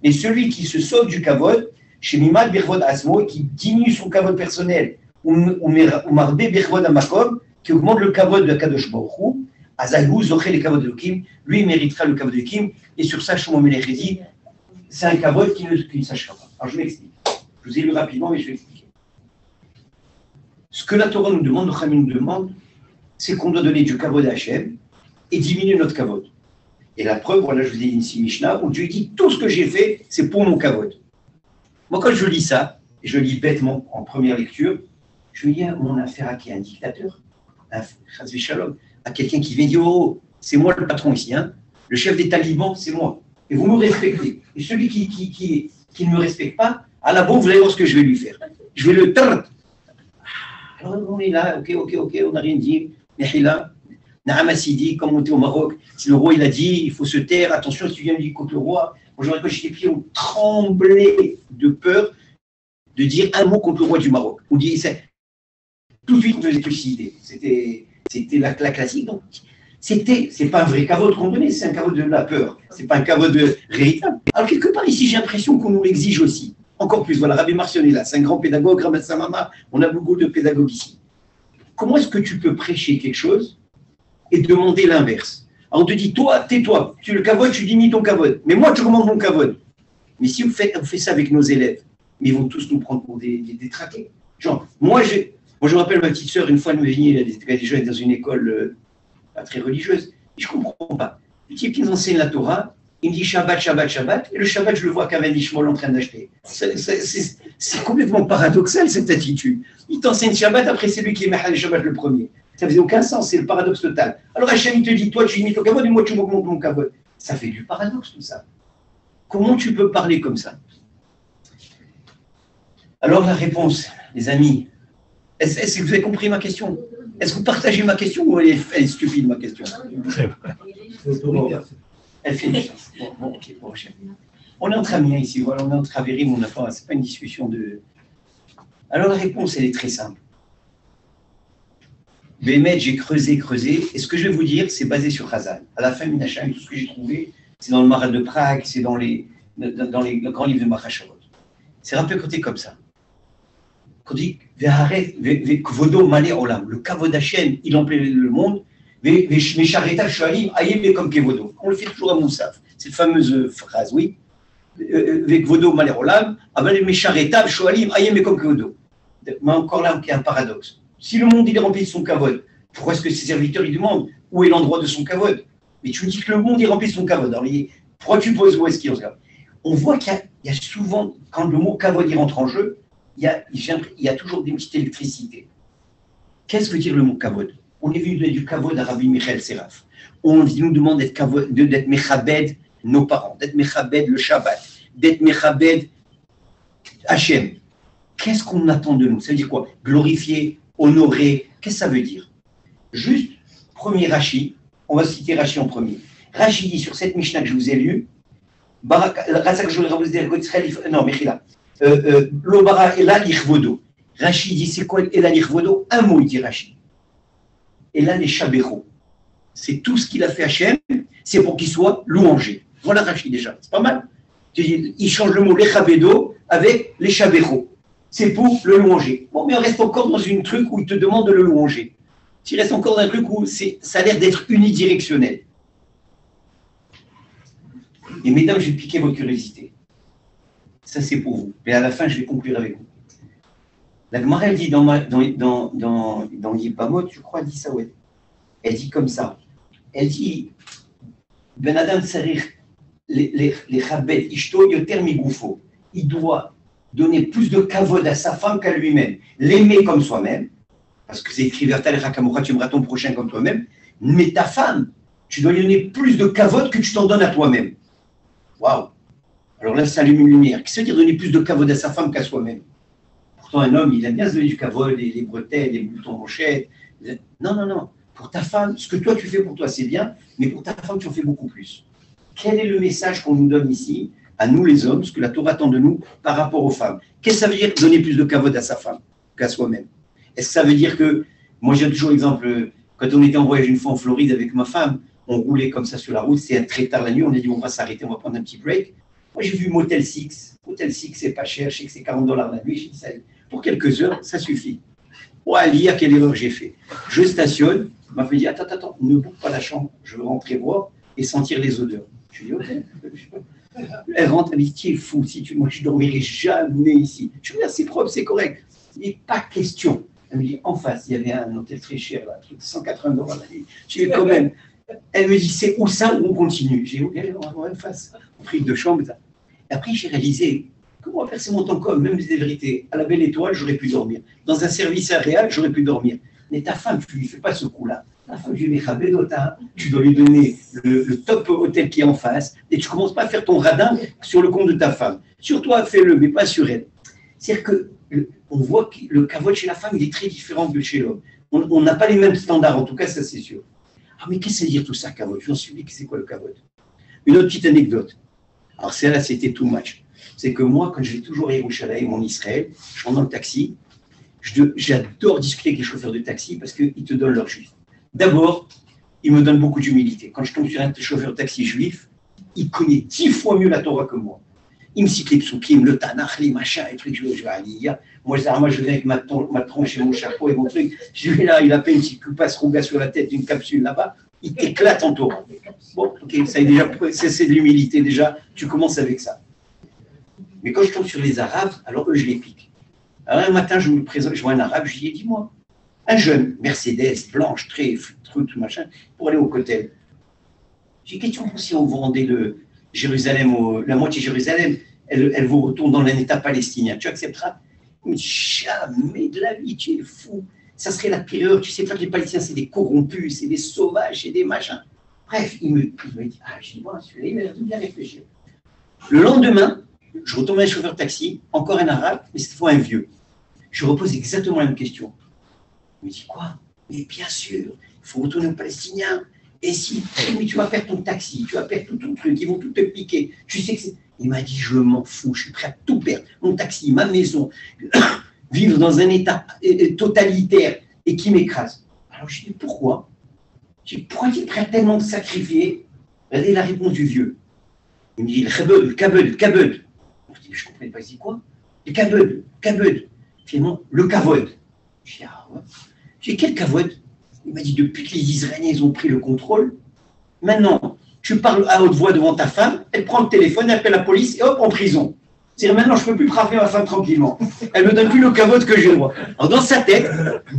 Et celui qui se sauve du kavod, chez Mimad Birvod Asmo, qui diminue son kavod personnel, ou Marbe Birvod Amakom, qui augmente le kavod de Kadosh Baruch Hu, Azayhu Zoché le kavod de Elohim, lui il méritera le kavod de Elohim, et sur ça, Shlomo Melech dit, c'est un kavod qui ne sachera pas. Alors je m'explique. Je vous ai lu rapidement, mais je vais expliquer. Ce que la Torah nous demande, le Khamim nous demande, c'est qu'on doit donner du kavod à Hachem et diminuer notre kavod. Et la preuve, voilà, je vous ai dit ici Mishnah, où Dieu dit tout ce que j'ai fait, c'est pour mon kavod. Moi, quand je lis ça, et je lis bêtement en première lecture, je me dis, on a affaire à qui? Un dictateur, à quelqu'un qui vient dire, oh, c'est moi le patron ici, hein. Le chef des talibans, c'est moi. Et vous me respectez. Et celui qui ne me respecte pas, à la bonne, vous allez voir ce que je vais lui faire. Je vais le tard. Alors on est là, ok, on n'a rien dit. Nehila, Nahamasidi, comme on était au Maroc, si le roi il a dit, il faut se taire, attention, si tu viens dire contre le roi, moi j'aurais coché les pieds, on tremblait de peur de dire un mot contre le roi du Maroc. On dit, tout de suite, on faisait suicider. C'était la classique. Donc, c'est pas un vrai kavod qu'on donnait, c'est un kavod de la peur. C'est pas un kavod véritable. Alors, quelque part, ici, j'ai l'impression qu'on nous l'exige aussi. Encore plus, voilà, Rabbi Marcion est là, c'est un grand pédagogue, Rabbi Samama, on a beaucoup de pédagogues ici. Comment est-ce que tu peux prêcher quelque chose et demander l'inverse? Alors, on te dit, toi, tais-toi, tu le kavod, tu diminues ton kavod. Mais moi, tu augmentes mon kavod. Mais si on fait ça avec nos élèves, mais ils vont tous nous prendre pour des détraqués. Genre, moi, je me rappelle ma petite sœur, une fois, elle me venait, elle était déjà dans une école pas très religieuse, et je ne comprends pas. Le type qui nous enseigne la Torah, il me dit Shabbat, Shabbat, Shabbat, et le Shabbat, je le vois Cavendish Mall en train d'acheter. C'est complètement paradoxal, cette attitude. Il t'enseigne Shabbat, après c'est lui qui est Mahal Shabbat le premier. Ça ne faisait aucun sens, c'est le paradoxe total. Alors Hachem, il te dit, toi, tu imites ton kavod, et moi, tu m'augmentes mon kavod. Ça fait du paradoxe, tout ça. Comment tu peux parler comme ça? Alors la réponse, les amis, est-ce que vous avez compris ma question? Est-ce que vous partagez ma question ou elle est stupide, ma question? Elle fait une chance. Bon, ok, bon, on est entre amis ici, voilà, on est entre Averim, c'est pas une discussion de... Alors la réponse, elle est très simple. Bémet, j'ai creusé, et ce que je vais vous dire, c'est basé sur Hazal. À la fin, Minacham, tout ce que j'ai trouvé, c'est dans le Maral de Prague, c'est dans les grands livres de Machashavot. C'est raconté comme ça. Quand on dit Kvodo Malé Olam, le Kavod Hashem, il emplit le monde, Meshareta Shoalim, Ayem comme Kevodo. On le fait toujours à Moussaf. C'est la fameuse phrase, oui. Kvodo Malé Olam, Aval Meshareta Shoalim, Ayem comme Kevodo. Mais encore là, il y a un paradoxe. Si le monde il est rempli de son kavod, pourquoi est-ce que ses serviteurs ils demandent où est l'endroit de son kavod? Mais tu me dis que le monde est rempli de son kavod. Alors, pourquoi tu poses où est-ce qu'il est? On voit qu'il y a souvent, quand le mot kavod il rentre en jeu, il y a toujours des petites électricités. Qu'est-ce que veut dire le mot kavod? On est venu du kavod à Rabbi Michael Seraf. On nous demande d'être mechabed nos parents, d'être mechabed le Shabbat, d'être mechabed Hachem. Qu'est-ce qu'on attend de nous? Ça veut dire quoi? Glorifier, honorer, qu'est-ce que ça veut dire? Juste, premier Rashi, on va citer Rashi en premier. Rashi dit sur cette Mishnah que je vous ai lue, non, Mechila, Lobara Ela Lichvodo. Rashi dit c'est quoi Ela Lichvodo? Un mot, il dit Rashi. Ela Leshabero. C'est tout ce qu'il a fait Hachem, c'est pour qu'il soit louangé. Voilà Rashi déjà, c'est pas mal. Il change le mot Lechabedo avec Leshabero. c'est pour le louanger. Bon, mais on reste encore dans un truc où il te demande de le louanger. Tu restes encore dans un truc où ça a l'air d'être unidirectionnel. Et mesdames, je vais piquer votre curiosité. Ça, c'est pour vous. Mais à la fin, je vais conclure avec vous. La Gemara, elle dit dans Yipamot, je crois, elle dit ça, ouais. Elle dit comme ça. Elle dit Ben Adam Tsarir, les Chabet, Ishto, Yoter Migoufo. Il doit donner plus de kavod à sa femme qu'à lui-même. L'aimer comme soi-même, parce que c'est écrit Vertal Rakamocha, tu aimeras ton prochain comme toi-même. Mais ta femme, tu dois lui donner plus de kavod que tu t'en donnes à toi-même. Waouh! Alors là, ça allume une lumière. Qu'est-ce que ça veut dire donner plus de kavod à sa femme qu'à soi-même? Pourtant, un homme, il aime bien se donner du kavod, les bretelles, les boutons manchettes. Non, non, non. Pour ta femme, ce que toi tu fais pour toi, c'est bien, mais pour ta femme, tu en fais beaucoup plus. Quel est le message qu'on nous donne ici, à nous les hommes, ce que la Torah attend de nous par rapport aux femmes? Qu'est-ce que ça veut dire donner plus de kavod à sa femme qu'à soi-même? Est-ce que ça veut dire que, moi j'ai toujours l'exemple, quand on était en voyage une fois en Floride avec ma femme, on roulait comme ça sur la route, c'est très tard la nuit, on a dit on va s'arrêter, on va prendre un petit break. Moi j'ai vu Motel 6, Motel 6 c'est pas cher, je sais que c'est $40 la nuit, je dis ça, pour quelques heures, ça suffit. Oh Ali, à quelle erreur j'ai fait? Je stationne, il m'a fait dire attends, ne bouge pas la chambre, je veux rentrer voir et sentir les odeurs. Je lui dis ok. Elle rentre, elle dit tu es fou, moi je ne dormirai jamais ici. Je lui dis c'est propre, c'est correct. Il dit pas question. Elle me dit en face, il y avait un hôtel très cher, là, $180 la nuit. Je lui dis quand même. Elle me dit c'est où ça ou on continue? J'ai dit ok, on va en face. On prit 2 chambres. Ça. Et après j'ai réalisé comment percer mon temps comme, même des vérités. À la Belle Étoile, j'aurais pu dormir. Dans un service réel, j'aurais pu dormir. Mais ta femme, tu ne lui fais pas ce coup-là. Ta femme, tu dois lui donner le top hôtel qui est en face et tu ne commences pas à faire ton radin sur le compte de ta femme. Sur toi, fais-le, mais pas sur elle. C'est-à-dire qu'on voit que le kavod chez la femme, il est très différent que chez l'homme. On n'a pas les mêmes standards, en tout cas, ça c'est sûr. Ah, mais qu'est-ce que ça veut dire tout ça, kavod? Je m'en suis dit, c'est quoi le kavod? Une autre petite anecdote. Alors, celle-là, c'était too much. C'est que moi, quand je vais toujours à Yerushalayim en Israël, je rentre dans le taxi, j'adore discuter avec les chauffeurs de taxi parce qu'ils te donnent leur juif. D'abord, ils me donnent beaucoup d'humilité. Quand je tombe sur un chauffeur de taxi juif, il connaît 10 fois mieux la Torah que moi. Il me cite les psukim, le Tanakh, les machins, les trucs, je vais à l'Iyah. Moi, je viens avec ma tronche et mon chapeau et mon truc. Je vais là, il a fait une petite coupasse rouga sur la tête, une capsule là-bas. Il t'éclate en Torah. Bon, ok, ça est déjà, c'est de l'humilité déjà. Tu commences avec ça. Mais quand je tombe sur les Arabes, alors eux, je les pique. Alors un matin, je me présente, je vois un Arabe, je lui dis, dis-moi, un jeune, Mercedes, blanche, très tout machin, pour aller au Kotel. J'ai dit, question si on vous rendait Jérusalem, la moitié de Jérusalem, elle vous retourne dans un État palestinien. Tu accepteras? Mais jamais de la vie, tu es fou. Ça serait la pire erreur. Tu sais pas que les Palestiniens, c'est des corrompus, c'est des sauvages, c'est des machins. Bref, il me dit, je dis, bon, celui-là, il a bien réfléchir. Le lendemain, je retourne à un chauffeur de taxi, encore un arabe, mais cette fois un vieux. Je repose exactement la même question. Il me dit quoi? Mais bien sûr, il faut retourner aux Palestiniens. Et si, mais tu vas perdre ton taxi, tu vas perdre tout ton truc, ils vont tout te piquer. Tu sais que c'est. Il m'a dit, je m'en fous, je suis prêt à tout perdre. Mon taxi, ma maison, vivre dans un état totalitaire et qui m'écrase. Alors je dis, pourquoi? Je dis, pourquoi tu es prêt à tellement te sacrifier? Regardez la réponse du vieux. Il me dit, le kabod. Je dis, je ne comprenais pas, il dit quoi? Le kabod. Finalement, le kavod. Je dis, ah ouais. Je dis, quel kavod? Il m'a dit, depuis que les Israéliens ils ont pris le contrôle, maintenant, tu parles à haute voix devant ta femme, elle prend le téléphone, elle appelle la police et hop, en prison. C'est-à-dire maintenant, je ne peux plus frapper ma femme tranquillement. Elle ne me donne plus le kavod que j'ai le droit. Alors, dans sa tête,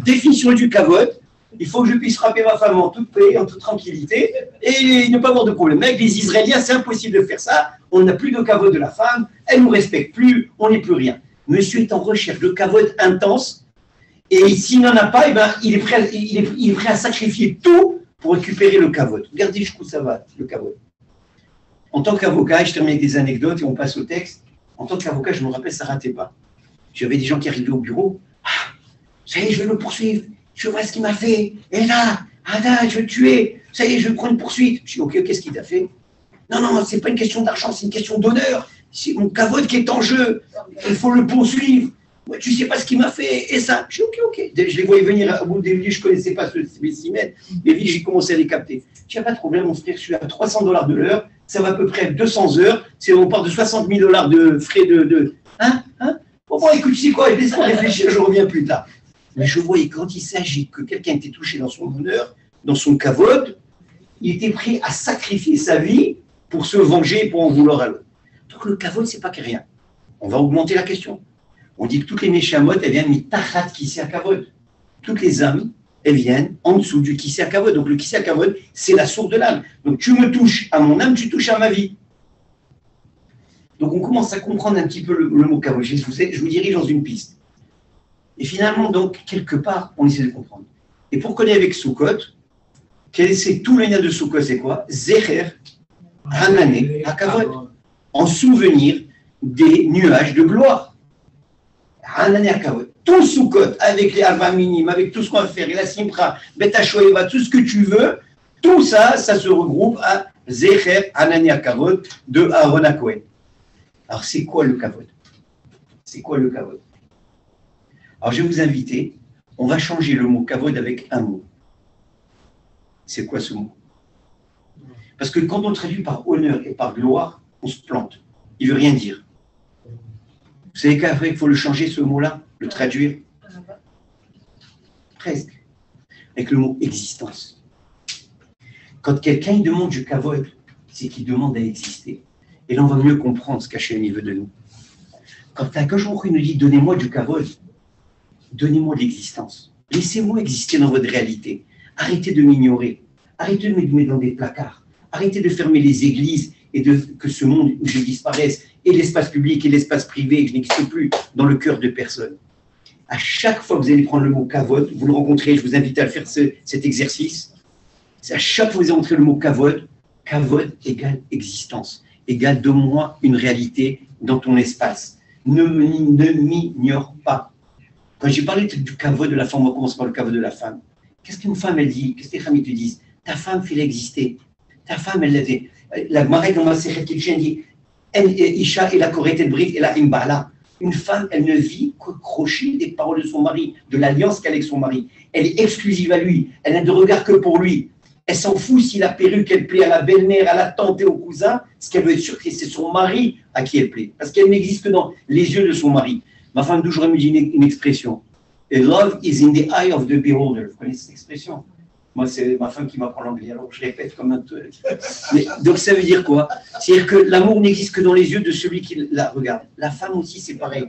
définition du kavod, il faut que je puisse frapper ma femme en toute paix, en toute tranquillité et ne pas avoir de problème. Mais avec les Israéliens, c'est impossible de faire ça. On n'a plus de kavod de la femme, elle ne nous respecte plus, on n'est plus rien. Monsieur est en recherche de kavod intense et s'il n'en a pas, eh ben, il est prêt à sacrifier tout pour récupérer le kavod. Regardez jusqu'où ça va, le kavod. En tant qu'avocat, je termine avec des anecdotes et on passe au texte. En tant qu'avocat, je me rappelle, ça ne ratait pas. J'avais des gens qui arrivaient au bureau. Ah, ça y est, je vais le poursuivre. Je vois ce qu'il m'a fait. Et là, je vais le tuer. Ça y est, je vais prendre une poursuite. Je dis, ok, qu'est-ce qu'il t'a fait? Non, ce n'est pas une question d'argent, c'est une question d'honneur. C'est mon kavod qui est en jeu. Il faut le poursuivre. Ouais, tu ne sais pas ce qu'il m'a fait. Et ça, je dis, ok. Je les voyais venir au bout des lieux, je ne connaissais pas ce spécimen. Mais vite, j'ai commencé à les capter. Je dis, pas de problème, mon frère, je suis à $300 de l'heure. Ça va à peu près 200 heures. On part de $60 000 de frais de. bon, écoute, tu sais quoi, laisse-moi réfléchir, je reviens plus tard. Mais je voyais quand il s'agit que quelqu'un était touché dans son honneur, dans son kavod, il était prêt à sacrifier sa vie pour se venger et pour en vouloir à l'autre. Donc le kavod, c'est pas que rien. On va augmenter la question. On dit que toutes les neshamot, elles viennent mitachat kisei hakavod. Toutes les âmes, elles viennent en dessous du kisei hakavod. Donc le kisei hakavod, c'est la source de l'âme. Donc tu me touches à mon âme, tu touches à ma vie. Donc on commence à comprendre un petit peu le mot kavod. Je vous dirige dans une piste. Et finalement, donc, quelque part, on essaie de comprendre. Et pour qu'on ait avec Sukkot, c'est tout le lien de Sukkot, c'est quoi? Zecher, Hanane, Hakavod. En souvenir des nuages de gloire. Hanane, Hakavod. Tout Sukkot, avec les Avaminim, avec tout ce qu'on va faire, et la Simpra, Bet HaShoeva, tout ce que tu veux, tout ça, ça se regroupe à Zecher, Hanane, Hakavod de Aaron HaKohen. Alors, c'est quoi le Kavod? C'est quoi le Kavod? Alors, je vais vous inviter, on va changer le mot kavod avec un mot. C'est quoi ce mot? Parce que quand on le traduit par honneur et par gloire, on se plante. Il ne veut rien dire. Vous savez qu'après, il faut le changer, ce mot-là, le traduire? Presque. Avec le mot existence. Quand quelqu'un demande du kavod, c'est qu'il demande à exister. Et là, on va mieux comprendre ce qu'Hachem veut de nous. Quand un jour il nous dit « donnez-moi du kavod », donnez-moi de l'existence. Laissez-moi exister dans votre réalité. Arrêtez de m'ignorer. Arrêtez de me mettre dans des placards. Arrêtez de fermer les églises et que ce monde où je disparaisse, et l'espace public et l'espace privé, et que je n'existe plus dans le cœur de personne. À chaque fois que vous allez prendre le mot kavod, vous le rencontrez, je vous invite à le faire cet exercice. C'est à chaque fois que vous allez rencontrer le mot kavod, kavod égale existence, égale donne-moi une réalité dans ton espace. Ne m'ignore pas. Quand j'ai parlé du kavod de la femme, on commence par le kavod de la femme. Qu'est-ce qu'une femme, elle dit? Qu'est-ce que les familles te disent? Ta femme, fais-la exister. Ta femme, elle l'a dit. La Gemara dans ma Sechet Kiddushin dit Isha et la Koretet Brit et la Imbala. Une femme, elle ne vit qu'accrochée des paroles de son mari, de l'alliance qu'elle a avec son mari. Elle est exclusive à lui. Elle n'a de regard que pour lui. Elle s'en fout si la perruque, elle plaît à la belle-mère, à la tante et au cousin. Ce qu'elle veut être sûre, c'est son mari à qui elle plaît. Parce qu'elle n'existe que dans les yeux de son mari. Ma femme toujours me dit une expression. Love is in the eye of the beholder. Vous connaissez cette expression? Moi, c'est ma femme qui m'apprend l'anglais, alors je répète comme un peu. Donc ça veut dire quoi? C'est-à-dire que l'amour n'existe que dans les yeux de celui qui la regarde. La femme aussi, c'est pareil.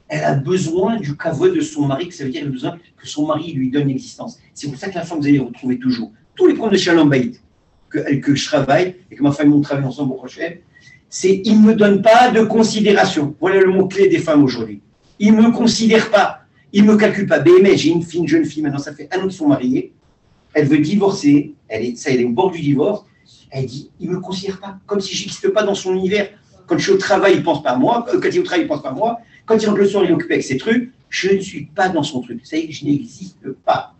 Elle a besoin du kavod de son mari, que ça veut dire qu'elle a besoin que son mari lui donne existence. C'est pour ça que la femme, vous allez retrouver toujours. Tous les problèmes de Shalom Bayit que je travaille, et que ma femme et moi travaillons ensemble au prochain, c'est « il ne me donne pas de considération ». Voilà le mot-clé des femmes aujourd'hui. Il ne me considère pas, il ne me calcule pas. BMS, j'ai une jeune fille, maintenant ça fait 1 an qu'ils sont mariés, elle veut divorcer, elle est au bord du divorce, elle dit, il ne me considère pas, comme si je n'existe pas dans son univers. Quand je suis au travail, il ne pense pas à moi, quand il est au travail, il ne pense pas à moi, quand il rentre le soir, il est occupé avec ses trucs, je ne suis pas dans son truc, ça y est, je n'existe pas.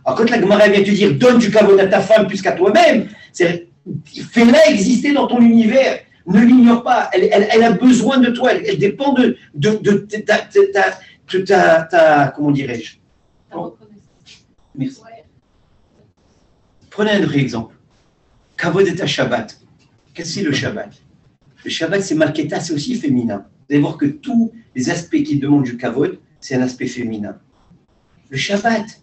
Alors quand la Gemara vient te dire, donne du kavod à ta femme plus qu'à toi-même, fais-la exister dans ton univers. Ne l'ignore pas, elle a besoin de toi, elle dépend de ta comment dirais-je? Merci. Prenez un autre exemple. Kavod est un Shabbat. Qu'est-ce que c'est le Shabbat? Le Shabbat, c'est Malketa, c'est aussi féminin. Vous allez voir que tous les aspects qui demandent du Kavod, c'est un aspect féminin. Le Shabbat,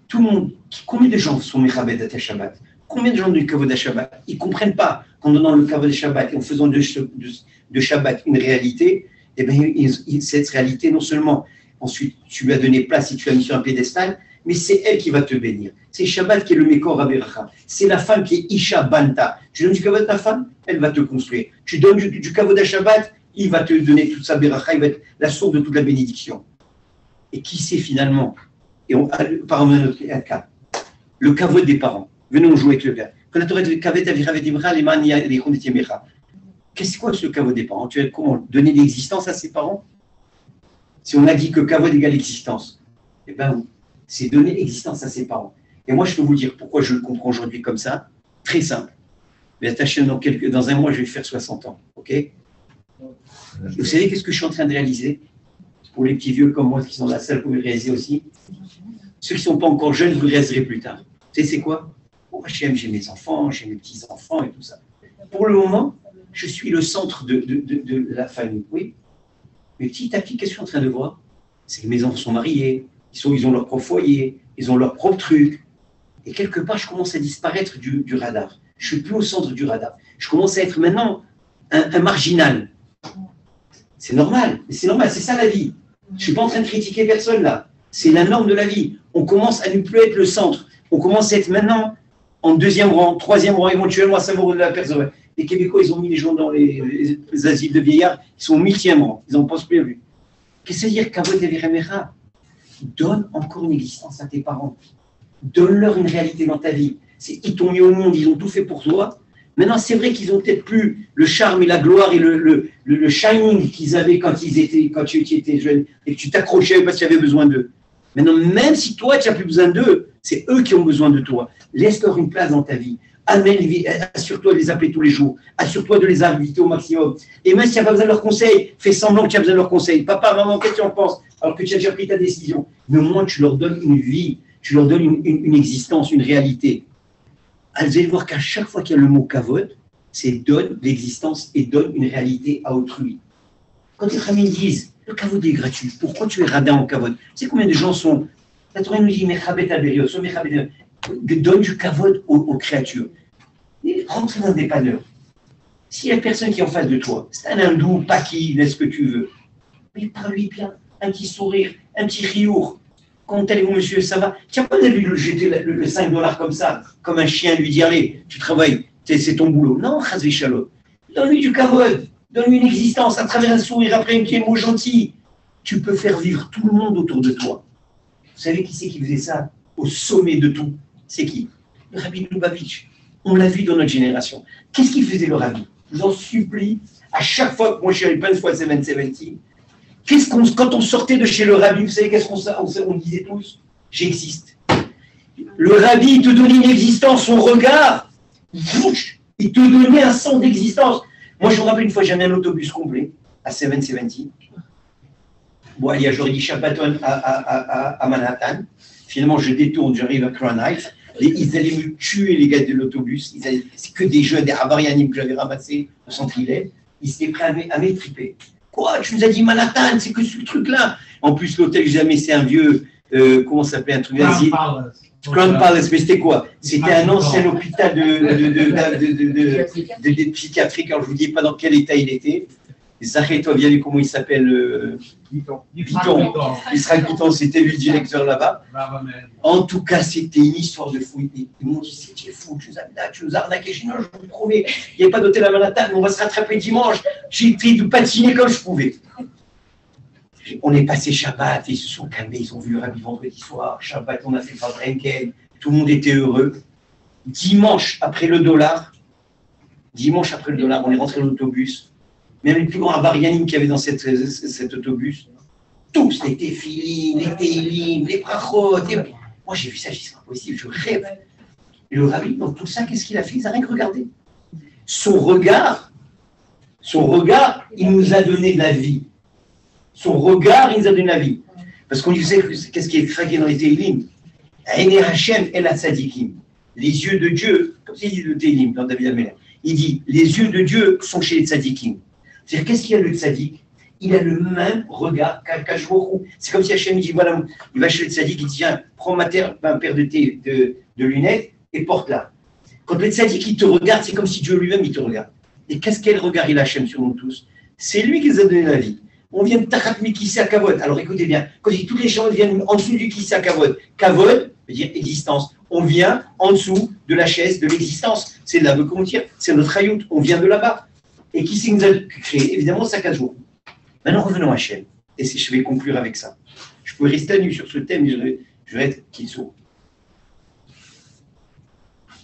tout le monde, combien de gens sont Mechabed à Shabbat? Combien de gens du Kavod à Shabbat? Ils ne comprennent pas qu'en donnant le Kavod à Shabbat et en faisant de Shabbat une réalité, eh bien, cette réalité, non seulement ensuite tu lui as donné place et tu l'as mis sur un piédestal, mais c'est elle qui va te bénir. C'est Shabbat qui est le Mekor Averacha. C'est la femme qui est Isha Banta. Tu donnes du Kavod à ta femme, elle va te construire. Tu donnes du Kavod à Shabbat, il va te donner toute sa Beracha, il va être la source de toute la bénédiction. Et qui c'est finalement? Et par un autre cas, le Kavod des parents. Venons jouer avec le père. Qu'est-ce que c'est le Kavod des parents? Tu vas comment? Donner de l'existence à ses parents? Si on a dit que Kavod égale existence, eh bien, c'est donner existence à ses parents. Et moi, je peux vous dire pourquoi je le comprends aujourd'hui comme ça. Très simple. Mais attachez dans un mois, je vais faire 60 ans. OK? Vous savez qu'est-ce que je suis en train de réaliser? Pour les petits vieux comme moi qui sont dans la salle, vous pouvez le réaliser aussi. Ceux qui ne sont pas encore jeunes, vous le réaliserez plus tard. Vous savez, c'est quoi? Oh, j'ai mes enfants, j'ai mes petits-enfants et tout ça. Pour le moment, je suis le centre de la famille. Oui. Mais petit à petit, qu'est-ce que je suis en train de voir? C'est que mes enfants sont mariés, ils ont leur propre foyer, ils ont leur propre truc. Et quelque part, je commence à disparaître du radar. Je suis plus au centre du radar. Je commence à être maintenant un marginal. C'est normal, mais c'est normal, c'est ça la vie. Je ne suis pas en train de critiquer personne là. C'est la norme de la vie. On commence à ne plus être le centre. On commence à être maintenant en deuxième rang, troisième rang, éventuellement à savourer de la personne. Les Québécois, ils ont mis les gens dans les asiles de vieillards, ils sont au 1000e rang, ils n'en pensent plus à lui. Qu'est-ce que ça veut dire qu'Avod et Viremecha? Donne encore une existence à tes parents. Donne-leur une réalité dans ta vie. Ils t'ont mis au monde, ils ont tout fait pour toi. Maintenant, c'est vrai qu'ils ont peut-être plus le charme et la gloire et le shining qu'ils avaient quand tu étais jeune et que tu t'accrochais parce que tu avais besoin d'eux. Maintenant, même si toi, tu n'as plus besoin d'eux, c'est eux qui ont besoin de toi. Laisse-leur une place dans ta vie. Assure-toi de les appeler tous les jours. Assure-toi de les inviter au maximum. Et même si tu n'as pas besoin de leurs conseils, fais semblant que tu as besoin de leurs conseils. Papa, maman, qu'est-ce que tu en penses? Alors que tu as déjà pris ta décision. Mais au moins, tu leur donnes une vie, tu leur donnes une existence, une réalité. Alors, vous allez voir qu'à chaque fois qu'il y a le mot kavod, c'est donne l'existence et donne une réalité à autrui. Quand les Khamim disent le kavod est gratuit, pourquoi tu es radin en kavod? Tu sais combien de gens sont. La Torah nous dit donne du kavod aux créatures. Rentre dans des dépanneur. S'il y a personne qui est en face de toi, c'est un hindou, paki, laisse ce que tu veux, mais parle-lui bien, un petit sourire, un petit riour. Comment allez-vous, monsieur, ça va? Tu n'as pas de lui jeter le 5 $ comme ça, comme un chien, lui dire allez, tu travailles, c'est ton boulot. Non, chas v'shalom. Donne-lui du kavod, donne-lui une existence à travers un sourire, après un petit mot gentil. Tu peux faire vivre tout le monde autour de toi. Vous savez qui c'est qui faisait ça au sommet de tout? C'est qui? Le Rabbi Lubavitch. On l'a vu dans notre génération. Qu'est-ce qu'il faisait le Rabbi? Je vous en supplie, à chaque fois que moi je suis allé plein de fois à 770, quand on sortait de chez le Rabbi, vous savez qu'est-ce qu'on disait tous? J'existe. Le Rabbi, il te donnait une existence, son regard, il te donnait un sens d'existence. Moi, je me rappelle une fois, j'avais un autobus complet à 770. Bon, il y a j'aurais dit Shabbaton à Manhattan. Finalement, je détourne, j'arrive à Crown Heights. Ils allaient me tuer, les gars de l'autobus. C'est que des jeunes, des Havarianim que j'avais ramassés au centre-Hillel. Ils étaient prêts à m'étriper. Quoi? Tu nous as dit Manhattan, c'est que ce truc-là. En plus, l'hôtel que jamais, c'est un vieux, comment ça s'appelle, un truc d'asile. Crown Palace, mais c'était quoi? C'était un ancien hôpital de psychiatrique. Alors, je ne vous dis pas dans quel état il était. Zachary-toi, bien vu comment il s'appelle Piton. Israël Piton, c'était lui le directeur là-bas. En tout cas, c'était une histoire de fou. Ils m'ont dit, c'est fou, tu nous as arnaqué. J'ai dit, non, je vais vous prouver. Il n'y avait pas d'hôtel à Manhattan, mais on va se rattraper dimanche. J'ai pris de patiner comme je pouvais. On est passé Shabbat, ils se sont calmés, ils ont vu le Rabbi vendredi soir. Shabbat, on a fait Fadrenken, tout le monde était heureux. Dimanche, après le dollar, on est rentré dans l'autobus. Même les plus grands avarianim qu'il y avait dans cet autobus, tous les téfilim, les télim, les brachot. Moi, j'ai vu ça, j'ai dit, c'est pas possible, je rêve. Et le Rabbi, dans tout ça, qu'est-ce qu'il a fait? Il n'a rien que regardé. Son regard, il nous a donné de la vie. Son regard, il nous a donné de la vie. Parce qu'on disait, qu'est-ce qui est craqué dans les télim? Aïné Hachem el Tzadikim. Les yeux de Dieu, comme il dit le télim dans David Améler, il dit, les yeux de Dieu sont chez les tzadikim. C'est-à-dire, qu'est-ce qu'il y a le tzadik? Il a le même regard qu'Hashvochou. C'est comme si Hachem dit, voilà, il va chez le tzadik, il dit, tiens, prends un paire de lunettes et porte-la. Quand le tzadik, il te regarde, c'est comme si Dieu lui-même, il te regarde. Et quel regard il a Hachem sur nous tous? C'est lui qui nous a donné la vie. On vient de Tachat Mikissé Kavod. Alors écoutez bien, quand il dit tous les gens viennent en dessous du Kissé Kavod, Kavod veut dire existence. On vient en dessous de la chaise de l'existence. C'est là, comment dire, c'est notre ayout. On vient de là-bas. Et qui c'est qui nous a créé? Évidemment, ça 15 jours. Maintenant, revenons à Hachem. Et je vais conclure avec ça. Je pourrais rester à nu sur ce thème, mais je vais être Kitsour.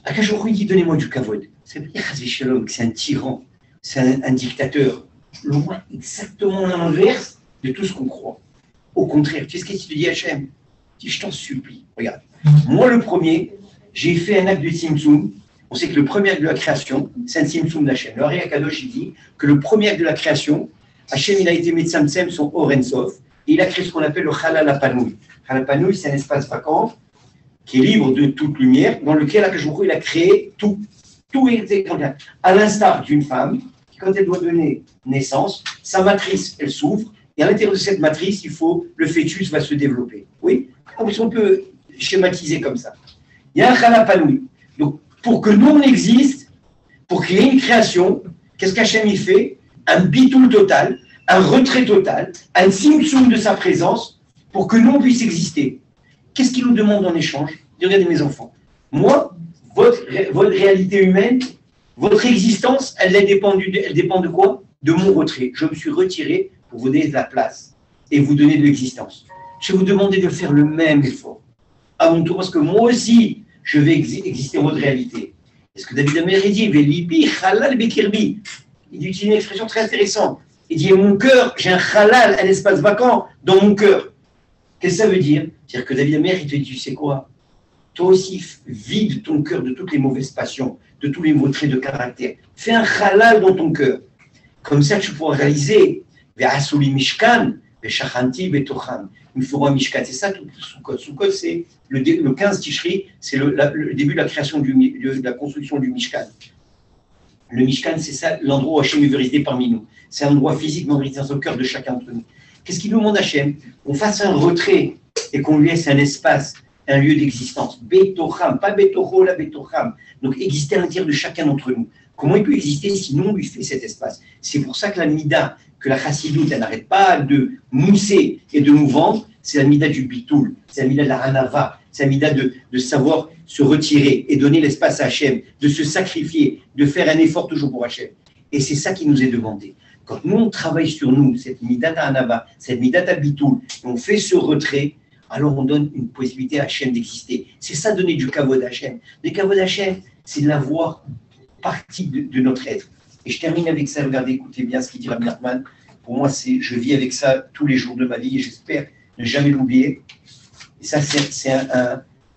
Akash Baruch Hu dit, donnez-moi du kavod. Ça veut dire que c'est un tyran, c'est un dictateur. Loin, exactement l'inverse de tout ce qu'on croit. Au contraire, tu sais ce qu'il te dit Hachem? Il dit, je t'en supplie, regarde. Moi, le premier, j'ai fait un acte de Tzimtzum. On sait que le premier acte de la création, c'est un Tzimtzum d'Hachem. Le Ari Akadosh, il dit que le premier acte de la création, Hachem, il a été Metzamtzem, son Orensov, et il a créé ce qu'on appelle le Chalal HaPanouï. Chalal HaPanouï, c'est un espace vacant qui est libre de toute lumière, dans lequel Akash Baruch Hu, il a créé tout. Tout est à l'instar d'une femme, qui, quand elle doit donner naissance, sa matrice, elle s'ouvre, Et à l'intérieur de cette matrice, le fœtus va se développer. Oui, on peut schématiser comme ça. Il y a un chalapanoui. Donc, pour que nous, on existe, pour qu'il y ait une création, qu'est-ce qu'Hachem il fait? Un bitoul total, un retrait total, un simtsum de sa présence, pour que nous, on puisse exister. Qu'est-ce qu'il nous demande en échange? Regardez mes enfants. Moi, votre réalité humaine, votre existence, elle dépend de quoi? De mon retrait. Je me suis retiré pour vous donner de la place et vous donner de l'existence. Je vais vous demander de faire le même effort à mon tour, parce que moi aussi, je vais exister en votre réalité. Est-ce que David Amer dit Velibi halal bekirbi? Il utilise une expression très intéressante. Il dit mon cœur, j'ai un halal, un espace vacant dans mon cœur. Qu'est-ce que ça veut dire? C'est-à-dire que David Amer, il te dit, tu sais quoi? Toi aussi, vide ton cœur de toutes les mauvaises passions, de tous les mauvais traits de caractère. Fais un halal dans ton cœur. Comme ça, tu pourras réaliser. Ve'asuli mishkan, ve'shachanti betocham. Il me faudra un mishkan. C'est ça, tout Sukkot. Sukkot, c'est le 15 Tishri, c'est le début de la création de la construction du mishkan. Le mishkan, c'est ça, l'endroit où Hachem veut résider parmi nous. C'est un endroit physique, mais on réside dans le cœur de chacun d'entre nous. Qu'est-ce qu'il nous demande Hachem? Qu'on fasse un retrait et qu'on lui laisse un espace, un lieu d'existence. Betocham, pas betocho, la betocham. Donc exister à l'intérieur de chacun d'entre nous. Comment il peut exister sinon on lui fait cet espace? C'est pour ça que la mida, que la chassidoute, elle n'arrête pas de mousser et de nous vendre, c'est la mida du bitoul, c'est la mida de la hanava, c'est la mida de savoir se retirer et donner l'espace à Hachem, de se sacrifier, de faire un effort toujours pour Hachem. Et c'est ça qui nous est demandé. Quand nous, on travaille sur nous, cette mida de hanava, cette mida de bitoul, on fait ce retrait, alors on donne une possibilité à Hachem d'exister. C'est ça donner du kavod à Hachem. Le kavod à Hachem, c'est de l'avoir partie de notre être. Et je termine avec ça, regardez, écoutez bien ce qu'il dit Rabbi Nachman. Pour moi, je vis avec ça tous les jours de ma vie et j'espère ne jamais l'oublier. Et ça, c'est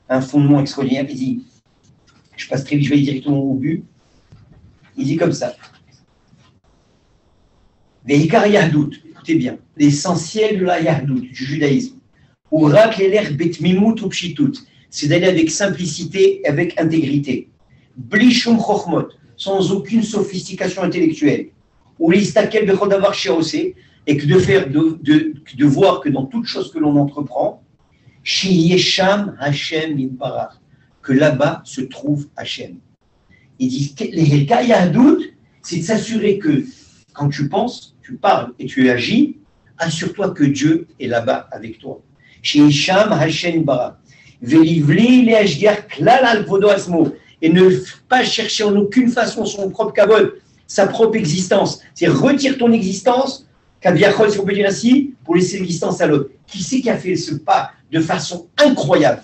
un fondement extraordinaire. Il dit, je passe très vite, je vais aller directement au but. Il dit comme ça. Veikar Yahdout, écoutez bien, l'essentiel de la Yahdout, du judaïsme, Urak Eler Betmimut Upshitut, c'est d'aller avec simplicité et avec intégrité. Blishum Chochmot, sans aucune sophistication intellectuelle. Ou l'istakel bechodavar sheosé, et que de voir que dans toute chose que l'on entreprend, Shiyesham Hashem Yitbarach, que là-bas se trouve Hashem. Il dit, les Helka Yahdout, c'est de s'assurer que quand tu penses, tu parles et tu agis, assure-toi que Dieu est là-bas avec toi. Shiyesham Hashem Yitbarach. Velivli le'ashgiach klal al kvodo asmo, et ne pas chercher en aucune façon son propre kavod, sa propre existence. C'est retire ton existence, kaviachol, si on peut dire ainsi, pour laisser l'existence à l'autre. Qui c'est qui a fait ce pas de façon incroyable?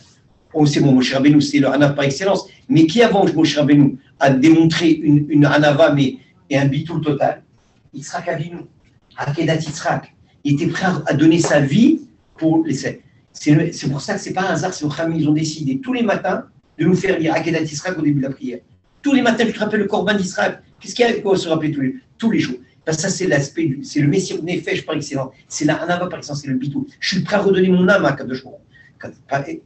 C'est bon, Moshe Rabbeinu, c'est le Hanav par excellence, mais qui avant Moshe Rabbeinu a démontré une Hanava et un bitoul total? Yitzhak Avinu, Akedat Yitzhak. Il était prêt à donner sa vie pour les. C'est pour ça que ce n'est pas un hasard, c'est aux Khamim, ils ont décidé tous les matins de nous faire lire Akedat Yitzhak au début de la prière. Tous les matins, tu te rappelles le Korban d'Israël. Qu'est-ce qu'il y a à quoi se rappeler tous les jours? Parce que ça, c'est l'aspect, c'est le Messire Nefesh par excellence. C'est la Hanava par excellence, c'est le Bitou. Je suis prêt à redonner mon âme à Kadosh Baruch.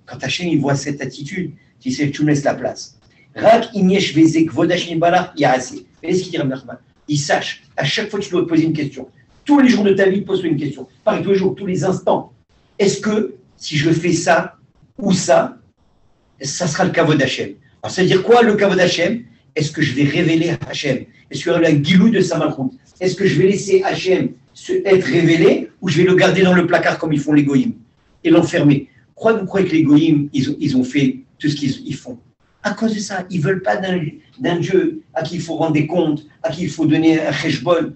Quand Hachem, il voit cette attitude, tu sais, tu me laisses la place. Rak Inyesh Vezek Vodashim Balach Yahase. Et ce qu'il dit Rabbi Nachman, il sache, à chaque fois que tu dois te poser une question, tous les jours de ta vie, pose-toi une question. Pareil, tous les jours, tous les instants. Est-ce que si je fais ça ou ça, ça sera le kavod Hachem? Alors, ça veut dire quoi le kavod Hachem? Est-ce que je vais révéler Hachem? Est-ce qu'il y aura la guilou de sa malchoute? Est-ce que je vais laisser Hachem être révélé ou je vais le garder dans le placard comme ils font les goïms et l'enfermer? Vous croyez que les goïms, ils ont fait tout ce qu'ils font? À cause de ça, ils ne veulent pas d'un Dieu à qui il faut rendre des comptes, à qui il faut donner un cheshbon.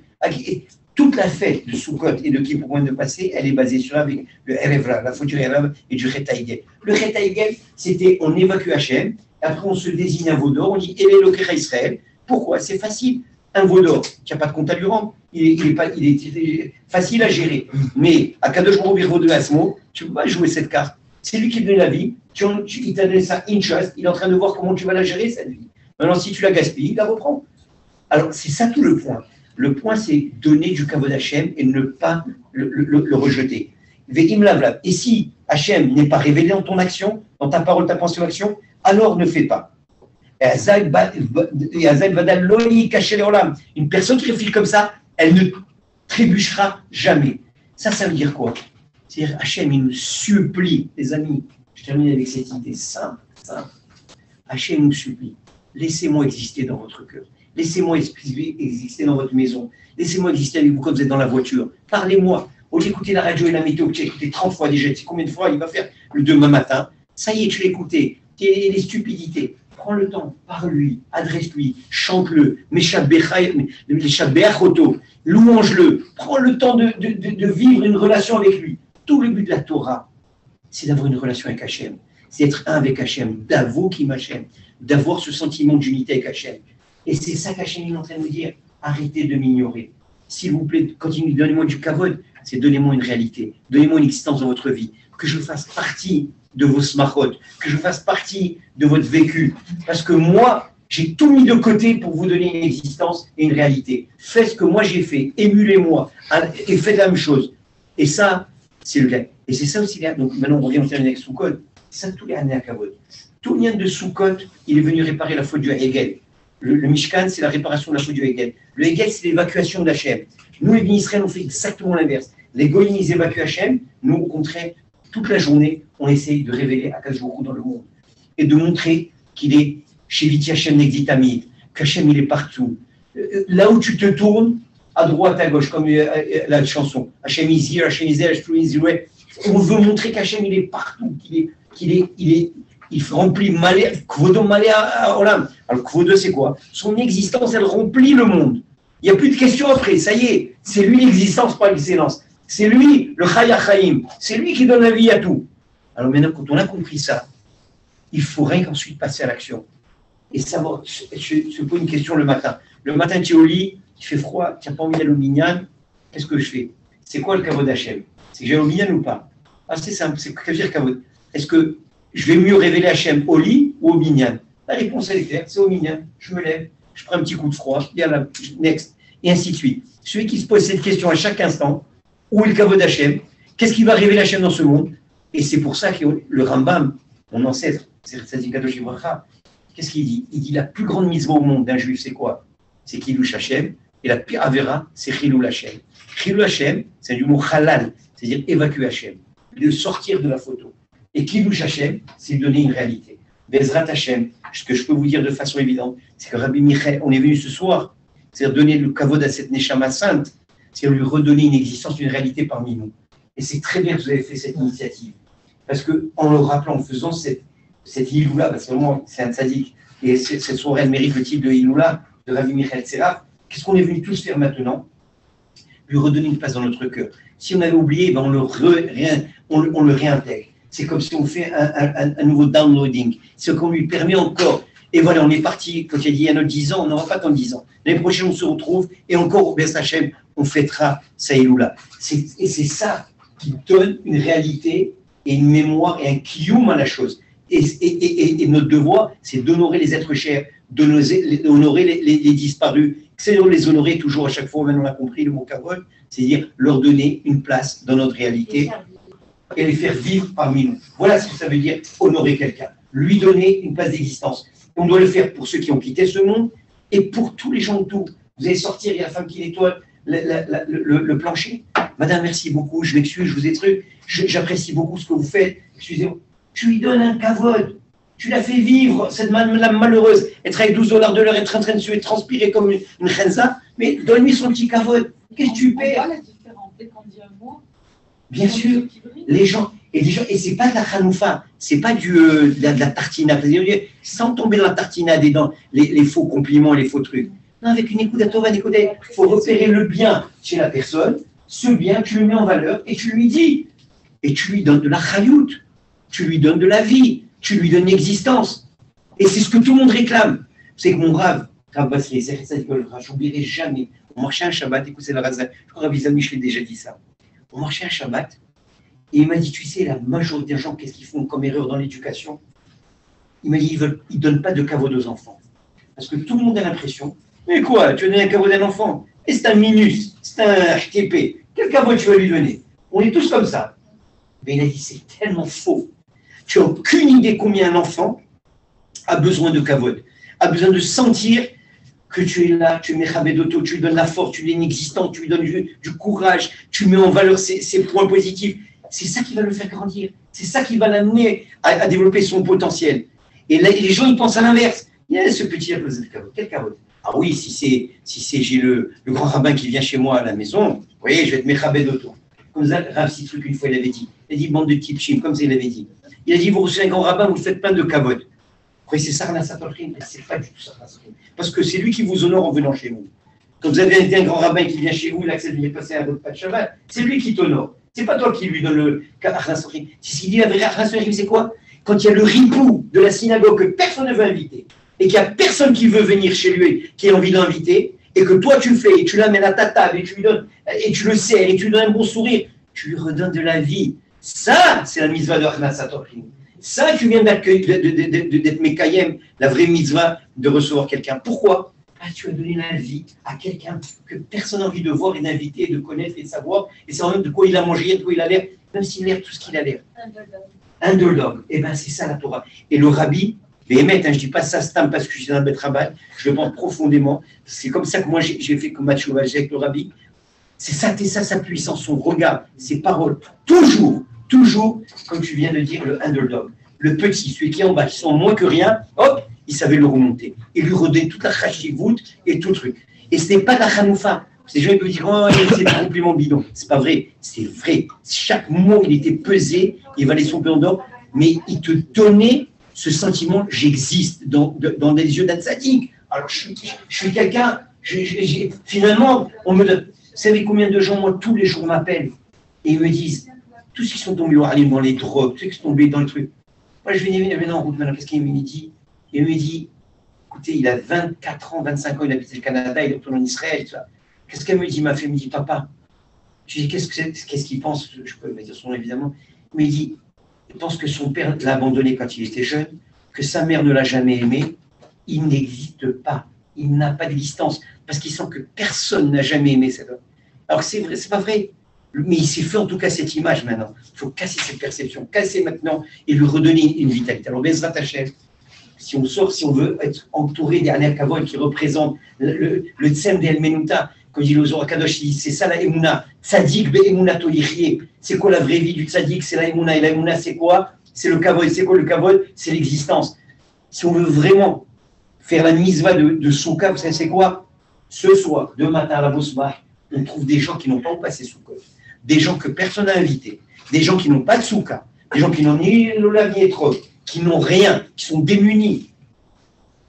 Toute la fête de Sukkot et de Kippour de passer, elle est basée sur le Erevra, la faute du Erev et du Chet Haïgel. Le Chet Haïgel, c'était on évacue Hachem, après on se désigne un veau d'or, on dit Elokecha Israël. Pourquoi? C'est facile. Un veau d'or qui n'a pas de compte à lui rendre, il est facile à gérer. Mais à Kadosh Baruch Hu de Asmo, tu ne peux pas jouer cette carte. C'est lui qui te donne la vie, il t'a donné ça in trust, il est en train de voir comment tu vas la gérer cette vie. Maintenant, si tu la gaspilles, il la reprend. Alors, c'est ça tout le point. Le point, c'est donner du kavod Hachem et ne pas le rejeter. Et si Hachem n'est pas révélé dans ton action, dans ta parole, ta pensée, action, alors ne fais pas. Une personne qui réfléchit comme ça, elle ne trébuchera jamais. Ça veut dire quoi? C'est-à-dire, Hachem, il nous supplie, les amis. Je termine avec cette idée simple. Hachem nous supplie. Laissez-moi exister dans votre cœur. Laissez-moi exister dans votre maison. Laissez-moi exister avec vous quand vous êtes dans la voiture. Parlez-moi. Au lieu d'écouter la radio et la météo que tu as écouté 30 fois déjà, tu sais combien de fois il va faire le demain matin? Ça y est, tu l'as écouté. Les stupidités. Prends le temps, parle-lui, adresse-lui, chante-le, louange-le. Prends le temps de vivre une relation avec lui. Tout le but de la Torah, c'est d'avoir une relation avec Hachem. C'est d'être un avec Hachem, d'avouer qui m'Hachem, d'avoir ce sentiment d'unité avec Hachem. Et c'est ça qu'Hachem est en train de nous dire. Arrêtez de m'ignorer. S'il vous plaît, continuez, donnez-moi du kavod. C'est donnez-moi une réalité. Donnez-moi une existence dans votre vie. Que je fasse partie de vos smachot, que je fasse partie de votre vécu. Parce que moi, j'ai tout mis de côté pour vous donner une existence et une réalité. Faites ce que moi j'ai fait, émulez-moi, et faites la même chose. Et ça, c'est le cas. Et c'est ça aussi, donc maintenant on revient au terme avec Soukot. C'est ça tous les années à Kavod. Tout lien de Soukot, il est venu réparer la faute du Hegel. Le Mishkan, c'est la réparation de la faute du Hegel. Le Hegel, c'est l'évacuation d'Hachem. Nous, les Israël, on fait exactement l'inverse. Les Goïms, ils évacuent Hachem. Nous, au contraire, toute la journée, on essaye de révéler Akadosh Baruch Hu dans le monde et de montrer qu'il est chez Viti Hachem Negditamid, qu'Hachem il est partout. Là où tu te tournes, à droite, à gauche, comme la chanson, Hachem is here, Hachem is there, Hachem is here. On veut montrer qu'Hachem il est partout, il remplit malé, Kvodo malé à Olam. Alors Kvodo c'est quoi? Son existence, elle remplit le monde. Il n'y a plus de questions après, ça y est, c'est lui l'existence par excellence. C'est lui, le Chaya Chaim. C'est lui qui donne la vie à tout. Alors maintenant, quand on a compris ça, il faut rien qu'ensuite passer à l'action. Et savoir, je te pose une question le matin. Le matin, tu es au lit, il fait froid, tu n'as pas envie d'aller au minyan. Qu'est-ce que je fais? C'est quoi le kavod Hachem? C'est que j'ai au minyan ou pas? Ah, c'est simple, c'est que dire kavod. Est-ce que je vais mieux révéler Hachem au lit ou au minyan? La réponse, elle est claire, c'est au minyan. Je me lève, je prends un petit coup de froid, je dis à la next, et ainsi de suite. Celui qui se pose cette question à chaque instant, où est le kavod Hachem? Qu'est-ce qui va révéler Hachem dans ce monde? Et c'est pour ça que le Rambam, mon ancêtre, c'est Kadosh Ibracha, qu'est-ce qu'il dit? Il dit la plus grande mitzvah au monde d'un juif, c'est quoi? C'est Kiddush Hachem, et la pire Avera, c'est Chilul Hachem. Chilul Hachem, c'est du mot halal, c'est-à-dire évacuer Hachem, de sortir de la photo. Et Kiddush Hachem, c'est donner une réalité. Bezrat Hachem, ce que je peux vous dire de façon évidente, c'est que Rabbi Michael, on est venu ce soir, c'est-à-dire donner le kavod à cette Neshama sainte, c'est lui redonner une existence, une réalité parmi nous. Et c'est très bien que vous avez fait cette initiative. Parce qu'en le rappelant, en faisant cette Hiloula, parce que vraiment, c'est un tzaddik, et cette soirée, elle mérite le titre de Hiloula, de Rabbi Michael Seraf, qu'est-ce qu'on est venu tous faire maintenant? Lui redonner une place dans notre cœur. Si on avait oublié, ben on le réintègre. C'est comme si on fait un nouveau downloading. C'est qu'on lui permet encore. Et voilà, on est parti, quand il a dit il y a nos 10 ans, on n'aura pas tant de 10 ans. L'année prochaine, on se retrouve, et encore, au Bess Hachem, on fêtera sa Hiloula. Et c'est ça qui donne une réalité et une mémoire et un kiyum à la chose. Et notre devoir, c'est d'honorer les êtres chers, d'honorer les disparus, c'est de les honorer toujours à chaque fois, maintenant on a compris le mot kavod, c'est-à-dire leur donner une place dans notre réalité et les faire vivre parmi nous. Voilà ce que ça veut dire honorer quelqu'un, lui donner une place d'existence. On doit le faire pour ceux qui ont quitté ce monde et pour tous les gens autour. Vous allez sortir, il y a la femme qui nettoie le plancher. Madame, merci beaucoup, je m'excuse, je vous ai truc, j'apprécie beaucoup ce que vous faites. Excusez-moi. Tu lui donnes un kavod. Tu l'as fait vivre, cette madame malheureuse. Elle travaille $12 de l'heure, être en train de se transpirer comme une chenza, mais donne-lui son petit kavod. Qu'est-ce que tu perds? On voit la différence dès qu'on dit un mot. Bien sûr, les gens, et c'est pas de la chanoufa, c'est pas de la tartinade, sans tomber dans la tartinade et dans les faux compliments, les faux trucs. Non, avec une écoute à Tova, il faut repérer le bien chez la personne, ce bien, tu le mets en valeur et tu lui dis, et tu lui donnes de la chayout, tu lui donnes de la vie, tu lui donnes une existence. Et c'est ce que tout le monde réclame. C'est que mon Rav Basri, je n'oublierai jamais, on marchait un Shabbat, écoutez la raza, je crois que Rabbi Zalmi, je l'ai déjà dit ça. On marchait un Shabbat, et il m'a dit, tu sais, la majorité des gens, qu'est-ce qu'ils font comme erreur dans l'éducation? Il m'a dit, ils ne donnent pas de kavod aux enfants. Parce que tout le monde a l'impression, mais quoi, tu vas donner un kavod à un enfant? Et c'est un minus, c'est un HTP. Quel kavod tu vas lui donner? On est tous comme ça. Mais il a dit, c'est tellement faux. Tu n'as aucune idée combien un enfant a besoin de kavod, a besoin de sentir que tu es là, tu mets Chabedoto, tu lui donnes la force, tu lui donnes l'existence, tu lui donnes du courage, tu mets en valeur ses points positifs. C'est ça qui va le faire grandir. C'est ça qui va l'amener à développer son potentiel. Et là, les gens, ils pensent à l'inverse. Il y a ce petit carotte. Quelle carotte? Ah oui, si j'ai le grand rabbin qui vient chez moi à la maison, vous voyez, je vais être Mechabedoto. Comme ça, Rav Sitruk, une fois, il avait dit. Il a dit, bande de tipchim, comme ça, il avait dit. Il a dit, vous recevez un grand rabbin, vous faites plein de kavod. Vous croyez, c'est ça, Sarnasatolchim? C'est pas du tout ça, parce que c'est lui qui vous honore en venant chez vous. Quand vous avez un grand rabbin qui vient chez vous, là, que ça vient passer un autre pas de Shabbat, c'est lui qui t'honore. C'est pas toi qui lui donne le Sarnasatolchim. C'est ce qu'il dit, la vraie Sarnasatolchim, c'est quoi? Quand il y a le ripou de la synagogue que personne ne veut inviter, et qu'il n'y a personne qui veut venir chez lui, qui a envie d'inviter, et que toi tu le fais, et tu l'amènes à ta table, et tu lui donnes, et tu le sers, et tu lui donnes un bon sourire, tu lui redonnes de la vie. Ça, c'est la mitzvah de Achnasat Orchim. Ça, tu viens d'être Mekayem, la vraie mitzvah de recevoir quelqu'un. Pourquoi? Tu as donné la vie à quelqu'un que personne n'a envie de voir et d'inviter, de connaître et de savoir, et savoir de quoi il a mangé, de quoi il a l'air, même s'il a l'air tout ce qu'il a l'air. Un dolog. Et bien, c'est ça la Torah. Et le rabbi, je ne dis pas ça stam parce que je suis dans le Bet Rabbah, je le pense profondément. C'est comme ça que moi j'ai fait comme match avec le rabbi. C'est ça sa puissance, son regard, ses paroles. Toujours, comme tu viens de dire, le underdog, le petit, celui qui est en bas, qui sent moins que rien, hop, il savait le remonter. Et lui redonner toute la chachivout et tout le truc. Et ce n'est pas de la chanoufa. Ces gens peuvent dire, oh, c'est un compliment bidon. C'est pas vrai, c'est vrai. Chaque mot, il était pesé, il valait son peu d'or, mais il te donnait ce sentiment, j'existe dans les yeux d'un tzaddik. Alors, je suis quelqu'un, finalement, on me donne. Vous savez combien de gens, moi, tous les jours m'appellent et ils me disent, tous ceux qui sont tombés dans les drogues, tous ceux qui sont tombés dans le truc. Moi, je venais en route, maintenant, qu'est-ce qu'il me dit? Il me dit, écoutez, il a 24 ans, 25 ans, il habite le Canada, il est retourné en Israël, tout ça. Qu'est-ce qu'elle me dit, ma fille? Elle me dit, papa. Je dis, qu'est-ce qu'il pense? Je peux me dire son nom, évidemment. Mais il dit, il pense que son père l'a abandonné quand il était jeune, que sa mère ne l'a jamais aimé. Il n'existe pas. Il n'a pas d'existence. Parce qu'il sent que personne n'a jamais aimé cet homme. Alors c'est vrai, c'est pas vrai. Mais il s'est fait en tout cas cette image maintenant. Il faut casser cette perception, casser maintenant et lui redonner une vitalité. Alors, Bezrat Hashem, si on sort, si on veut être entouré des Aner Kavod qui représentent le Tsem de El Menuta, comme dit le Zohar Kadosh, c'est ça la Emouna. Tzadik be Emouna Toyichye. C'est quoi la vraie vie du Tzadik? C'est la Emouna. Et la Emouna, c'est quoi? C'est le Kavod. C'est quoi le Kavod? C'est l'existence. Si on veut vraiment faire la mitzvah de Souka, vous savez c'est quoi? Ce soir, demain matin à la Bosma, on trouve des gens qui n'ont pas passé Souka, des gens que personne n'a invités, des gens qui n'ont pas de Souka, des gens qui n'ont ni l'Olav ni Etrog, qui n'ont rien, qui sont démunis.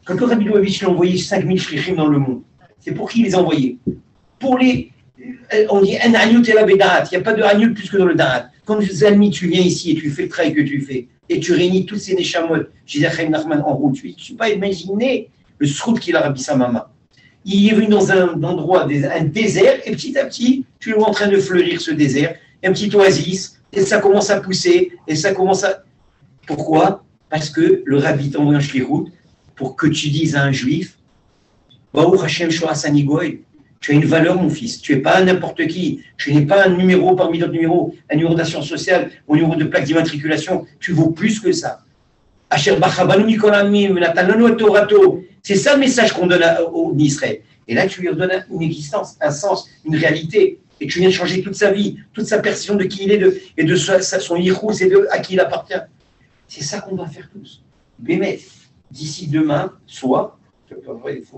Quand le Rabbi Lubavitch a envoyé 5000 shlichim dans le monde, c'est pour qui il les a envoyés? Pour les. On dit un agneau et la bédarat. Il n'y a pas de agneau plus que dans le darat. Quand Zalmi, tu viens ici et tu fais le travail que tu fais, et tu réunis toutes ces neshamot, je disais Chaim Nachman en route, tu ne peux pas imaginer le srout qu'il a Rabbi Samama. Il est venu dans un endroit, un désert, et petit à petit, tu le vois en train de fleurir ce désert, un petit oasis, et ça commence à pousser, et ça commence à. Pourquoi? Parce que le Rabbi t'envoie un shlichut pour que tu dises à un juif, Baruch Hashem Shoasani Goy, tu as une valeur, mon fils. Tu n'es pas n'importe qui. Tu n'es pas un numéro parmi d'autres numéros, un numéro d'assurance sociale, un numéro de plaque d'immatriculation. Tu vaux plus que ça. Asher Bachabanu Nikolamim, Natananu Torato. C'est ça le message qu'on donne au Israël. Et là, tu lui redonnes une existence, un sens, une réalité. Et tu viens de changer toute sa vie, toute sa perception de qui il est et de son yichus et à qui il appartient. C'est ça qu'on va faire tous. Bémet, d'ici demain, soit,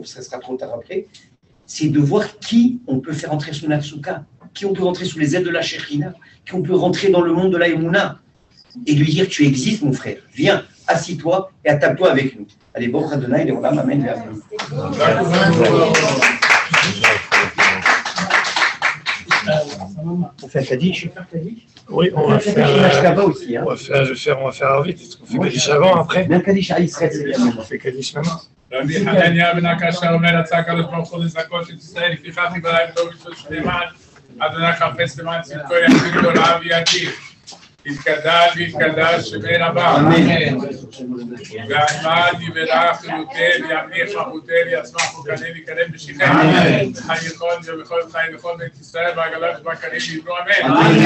ça sera trop tard après, c'est de voir qui on peut faire entrer sous Natsuka, qui on peut rentrer sous les ailes de la Shekhina, qui on peut rentrer dans le monde de la Emouna, et lui dire tu existes mon frère, viens, assis-toi et attaque-toi avec nous. Allez, bon Radonai, les Olam, Amen, vers nous. On fait un Kaddish. Oui, on va faire. Aussi, hein. On va faire vite. Est-ce qu'on fait Kaddish avant, après? Bien Kaddish à Israël, c'est bien. On fait Kaddish maintenant. רבי חנניה בן הקשר אומר, יצא הקדוש ברוך הוא לזכות את ישראל, לפיכך יברא טוב ושלמה, אדוני חפש למען צדקו יחזיק גדולה ויתיר. יתקדש ויתקדש שמי רבה. ועמד יברך ילוטל, ימליך חמוטל, יצמח וקדם יקדם בשכם. חי יכול ובכל חי וכל בית ישראל, והגלה שבה קרים יברו אמן.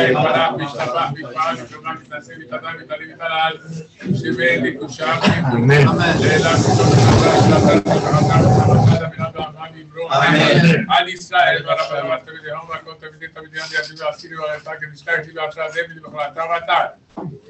יתברך וישתבח ויתפעל ושומע מתנשא ויתעלה ויתעלה ויתעלה שבט יקושר אמן. על ישראל ברב תמיד יום והכל תמידי תמידי ידי ועשירי ועשתה כנשתקתי ואחרי זה ולבחרתה ואתה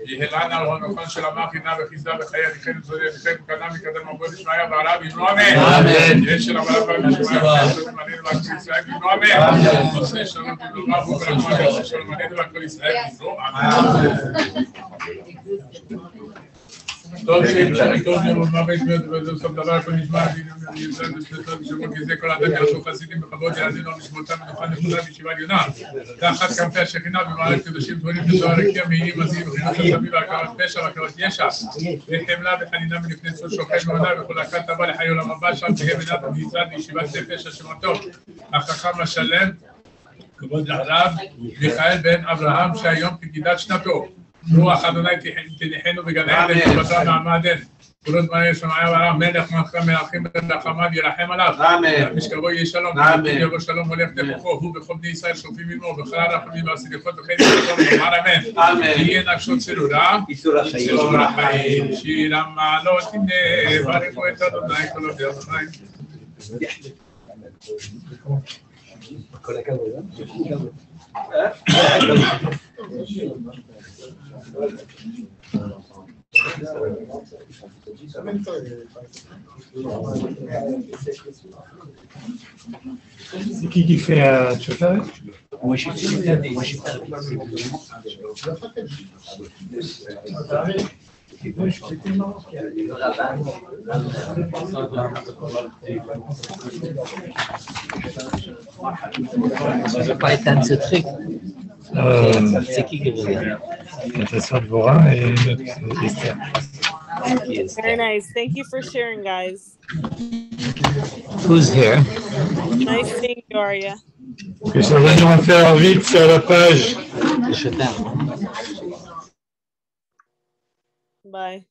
יהלנה על הונכון של המח עינה וחיסדה וחיי הליכן וזודי הליכן וקדם מקדם עבור לשמעיה וערב יבנו אמן יש של המלאכה ונשמעיה וזמננו והכל ישראל יבנו אמן עושה שלום תבלומה וברחמה ועושה שלום עלינו והכל ישראל יבנו אמן טוב שאפשר לקרוא מה בית וזו סוף דבר כל נשמע יצד ושלטות שבו גזי כל אדם ירשו חסידים בכבוד יעדינו משמעותם ונוכל נפודה בישיבה עליונה תחת כנפי השכינה במערכת קדושים דברים בתואר רקיע מעילים עזים וחינוך הסמי והקרבת פשע והקרבת ישע וחמלה וחנינה מלפני צור שוכן מעונה וכל הקת הבא לחיי עולם הבא שם תהיה מנת ומיצד בישיבת נפש השמתו החכם השלם כבוד הרב מיכאל בן אברהם שהיום כגידת שנתו רוח אדוני תניחנו בגן עדן ובתר מעמדן קולות בני שמעיה וערב מלך מלכם מלכים ברחמיו ירחם עליו משכבו יהיה שלום יבוא שלום הולך דרכו הוא וכל בני ישראל שופים עמו וכל הרחמים והסליחות וכן ישלום ואמר אמן יהיה נפשות צרורה צרור החיים שיר המעלות הנה ברכו את אדוני כל עובדי אדוני כל הכבוד. C'est qui fait tu veux faire? Moi je suis Ça ne peut pas éteindre ce truc. C'est qui regarde? La soeur de Vora et notre Esther. Very nice. Thank you for sharing, guys. Who's here? Nice seeing you, Arya. Que ça va nous faire vite sur la page. Je t'aime. Bye.